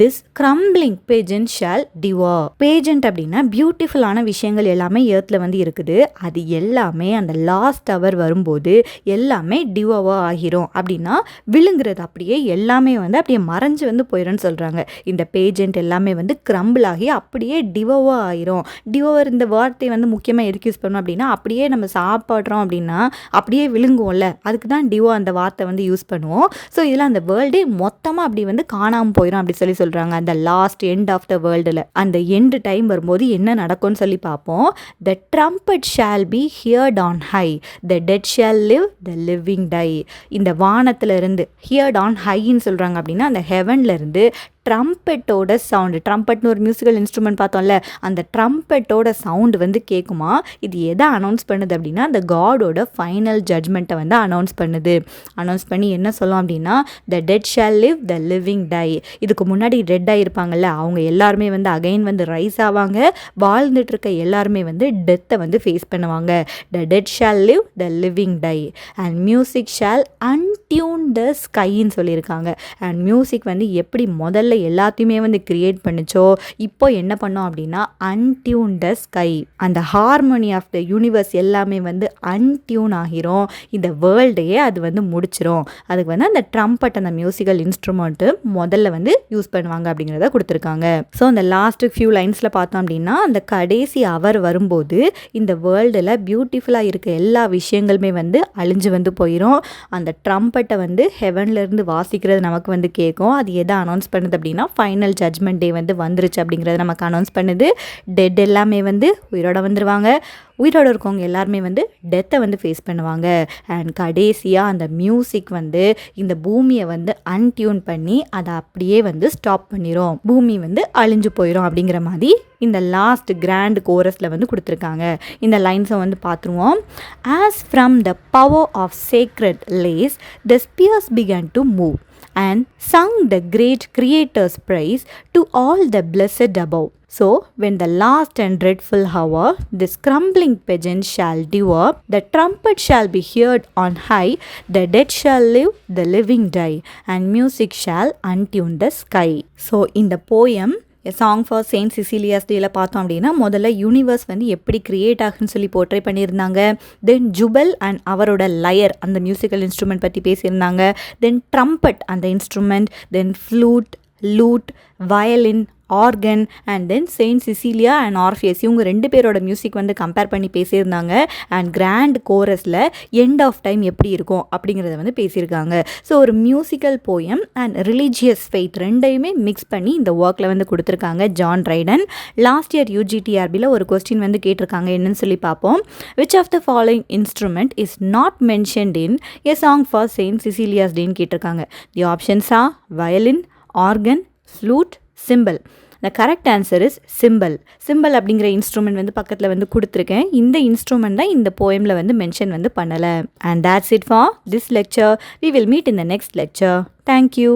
this crumbling pageant shall devour. Pageant அப்படின்னா பியூட்டிஃபுல்லான விஷயங்கள் எல்லாமே எர்த்தில் வந்து இருக்குது, அது எல்லாமே அந்த லாஸ்ட் அவர் வரும்போது எல்லாமே டிவோவா ஆகிரும். அப்படின்னா விழுங்குறது அப்படியே எல்லாமே வந்து அப்படியே மறைஞ்சு வந்து போயிடும்னு சொல்கிறாங்க. இந்த பேஜெண்ட் எல்லாமே வந்து கிரம்பிள் ஆகி அப்படியே டிவோவா ஆயிரும். டிவோவர் இந்த வார்த்தையை வந்து முக்கியமாக எதுக்கு யூஸ் பண்ணணும் அப்படின்னா அப்படியே நம்ம சாப்பிட்றோம் அப்படின்னா அப்படியே விழுங்குவோம்ல, அதுக்கு தான் டிவோ அந்த வார்த்தை வந்து யூஸ் பண்ணுவோம். ஸோ இதில் அந்த வேர்ல்டே மொத்தமாக அப்படி வந்து காணாமல் போயிடும் அப்படி சொல்கிறாங்க. அந்த லாஸ்ட் எண்ட் ஆஃப் த வேர்ல்டில் அந்த எண்டு டைம் வரும்போது என்ன நடக்கும்னு சொல்லி பார்ப்போம். The trumpet shall be heard on high, the dead shall live, the living die. இந்த வானத்துல இருந்து heard on highன்னு சொல்கிறாங்க அப்படின்னா அந்த ஹெவன்ல இருந்து ட்ரம்பெட்டோட சவுண்டு, ட்ரம்பெட்னு ஒரு மியூசிக்கல் இன்ஸ்ட்ருமெண்ட் பார்த்தோம்ல, அந்த ட்ரம்பெட்டோட சவுண்டு வந்து கேட்குமா. இது எதை அனௌன்ஸ் பண்ணுது அப்படின்னா அந்த காடோட ஃபைனல் ஜட்ஜ்மெண்ட்டை வந்து அனௌன்ஸ் பண்ணுது. அனௌன்ஸ் பண்ணி என்ன சொல்லும் அப்படின்னா the dead shall live, the living die. இதுக்கு முன்னாடி டெட் ஆகிருப்பாங்கல்ல அவங்க எல்லாருமே வந்து அகைன் வந்து ரைஸ் ஆவாங்க, வாழ்ந்துட்டு இருக்க எல்லாருமே வந்து டெத்தை வந்து ஃபேஸ் பண்ணுவாங்க. The dead shall live, the living die and music shall untune the ஸ்கைன்னு சொல்லியிருக்காங்க. அண்ட் மியூசிக் வந்து எப்படி முதல்ல எல்லாத்தையுமே வந்து கிரியேட் பண்ணிச்சோ இப்போ என்ன பண்ணோம் அப்படின்னா அன்டியூன் த ஸ்கை, அந்த ஹார்மோனி ஆஃப் த யூனிவர்ஸ் எல்லாமே வந்து அன்டியூன் ஆகிரும். இந்த வேர்ல்டையே அது வந்து முடிச்சிரும். அதுக்கு வந்து அந்த ட்ரம்பட் அந்த மியூசிக்கல் இன்ஸ்ட்ருமெண்ட்டு முதல்ல வந்து யூஸ் பண்ணுவாங்க அப்படிங்கிறத கொடுத்துருக்காங்க. ஸோ அந்த லாஸ்ட் ஃபியூ லைன்ஸில் பார்த்தோம் அப்படின்னா அந்த கடைசி அவர் வரும்போது இந்த வேர்ல்டில் பியூட்டிஃபுல்லாக இருக்க எல்லா விஷயங்களுமே வந்து அழிஞ்சு வந்து போயிடும். அந்த ட்ரம்பட்டை வந்து ஹெவன்லேருந்து வாசிக்கிறது நமக்கு வந்து கேட்கும். அது எதை அனௌன்ஸ் பண்ணுது அப்படின்னா ஃபைனல் ஜட்ஜ்மெண்ட் டே வந்து வந்துருச்சு அப்படிங்கிறத நமக்கு அனௌன்ஸ் பண்ணுது. டெட் எல்லாமே வந்து உயிரோட வந்துடுவாங்க, உயிரோட இருக்கவங்க எல்லாருமே வந்து டெத்தை வந்து ஃபேஸ் பண்ணுவாங்க. அண்ட் கடைசியாக அந்த மியூசிக் வந்து இந்த பூமியை வந்து அன்டியூன் பண்ணி அதை அப்படியே வந்து ஸ்டாப் பண்ணிடும், பூமி வந்து அழிஞ்சு போயிடும் அப்படிங்கிற மாதிரி இந்த லாஸ்ட் கிராண்ட் கோரஸில் வந்து கொடுத்துருக்காங்க. இந்த லைன்ஸை வந்து பார்த்துருவோம். As from the power of sacred lays the spheres began to move and sung the great Creator's praise to all the blessed above. So, when the last and dreadful hour, this crumbling pageant shall devour, the trumpet shall be heard on high, the dead shall live, the living die, and music shall untune the sky. So, in the poem, A Song for Saint Cecilia's Day பார்த்தோம் அப்படின்னா முதல்ல யூனிவர்ஸ் வந்து எப்படி கிரியேட் ஆகுன்னு சொல்லி போர்ட்ரே பண்ணியிருந்தாங்க. தென் ஜுபல் அண்ட் அவரோட லயர் அந்த மியூசிக்கல் இன்ஸ்ட்ருமெண்ட் பற்றி பேசியிருந்தாங்க. தென் ட்ரம்பட் அந்த instrument, then flute, lute, violin, organ and then saint Cecilia and Orpheus இவங்க ரெண்டு பேரோட மியூசிக் வந்து கம்பேர் பண்ணி பேசியிருந்தாங்க. அண்ட் கிராண்ட் கோரஸில் எண்ட் ஆஃப் டைம் எப்படி இருக்கும் அப்படிங்கிறத வந்து பேசியிருக்காங்க. ஸோ ஒரு musical poem and religious faith ரெண்டையுமே மிக்ஸ் பண்ணி இந்த ஒர்க்கில் வந்து கொடுத்துருக்காங்க ஜான் ட்ரைடன். லாஸ்ட் இயர் UGTRBயில் ஒரு கொஸ்டின் வந்து கேட்டிருக்காங்க, என்னன்னு சொல்லி பார்ப்போம். Which of the following instrument is not mentioned in a song for saint Cecilia's டேன்னு கேட்டிருக்காங்க. The options are violin, organ, flute, cymbal. The correct answer is cymbal. Cymbal அப்படிங்கிற இன்ஸ்ட்ருமெண்ட் வந்து பக்கத்தில் வந்து கொடுத்துருக்கேன். இந்த இன்ஸ்ட்ருமெண்ட் தான் இந்த போயமில் வந்து மென்ஷன் வந்து பண்ணலை. And that's it for this lecture. We will meet in the next lecture. Thank you.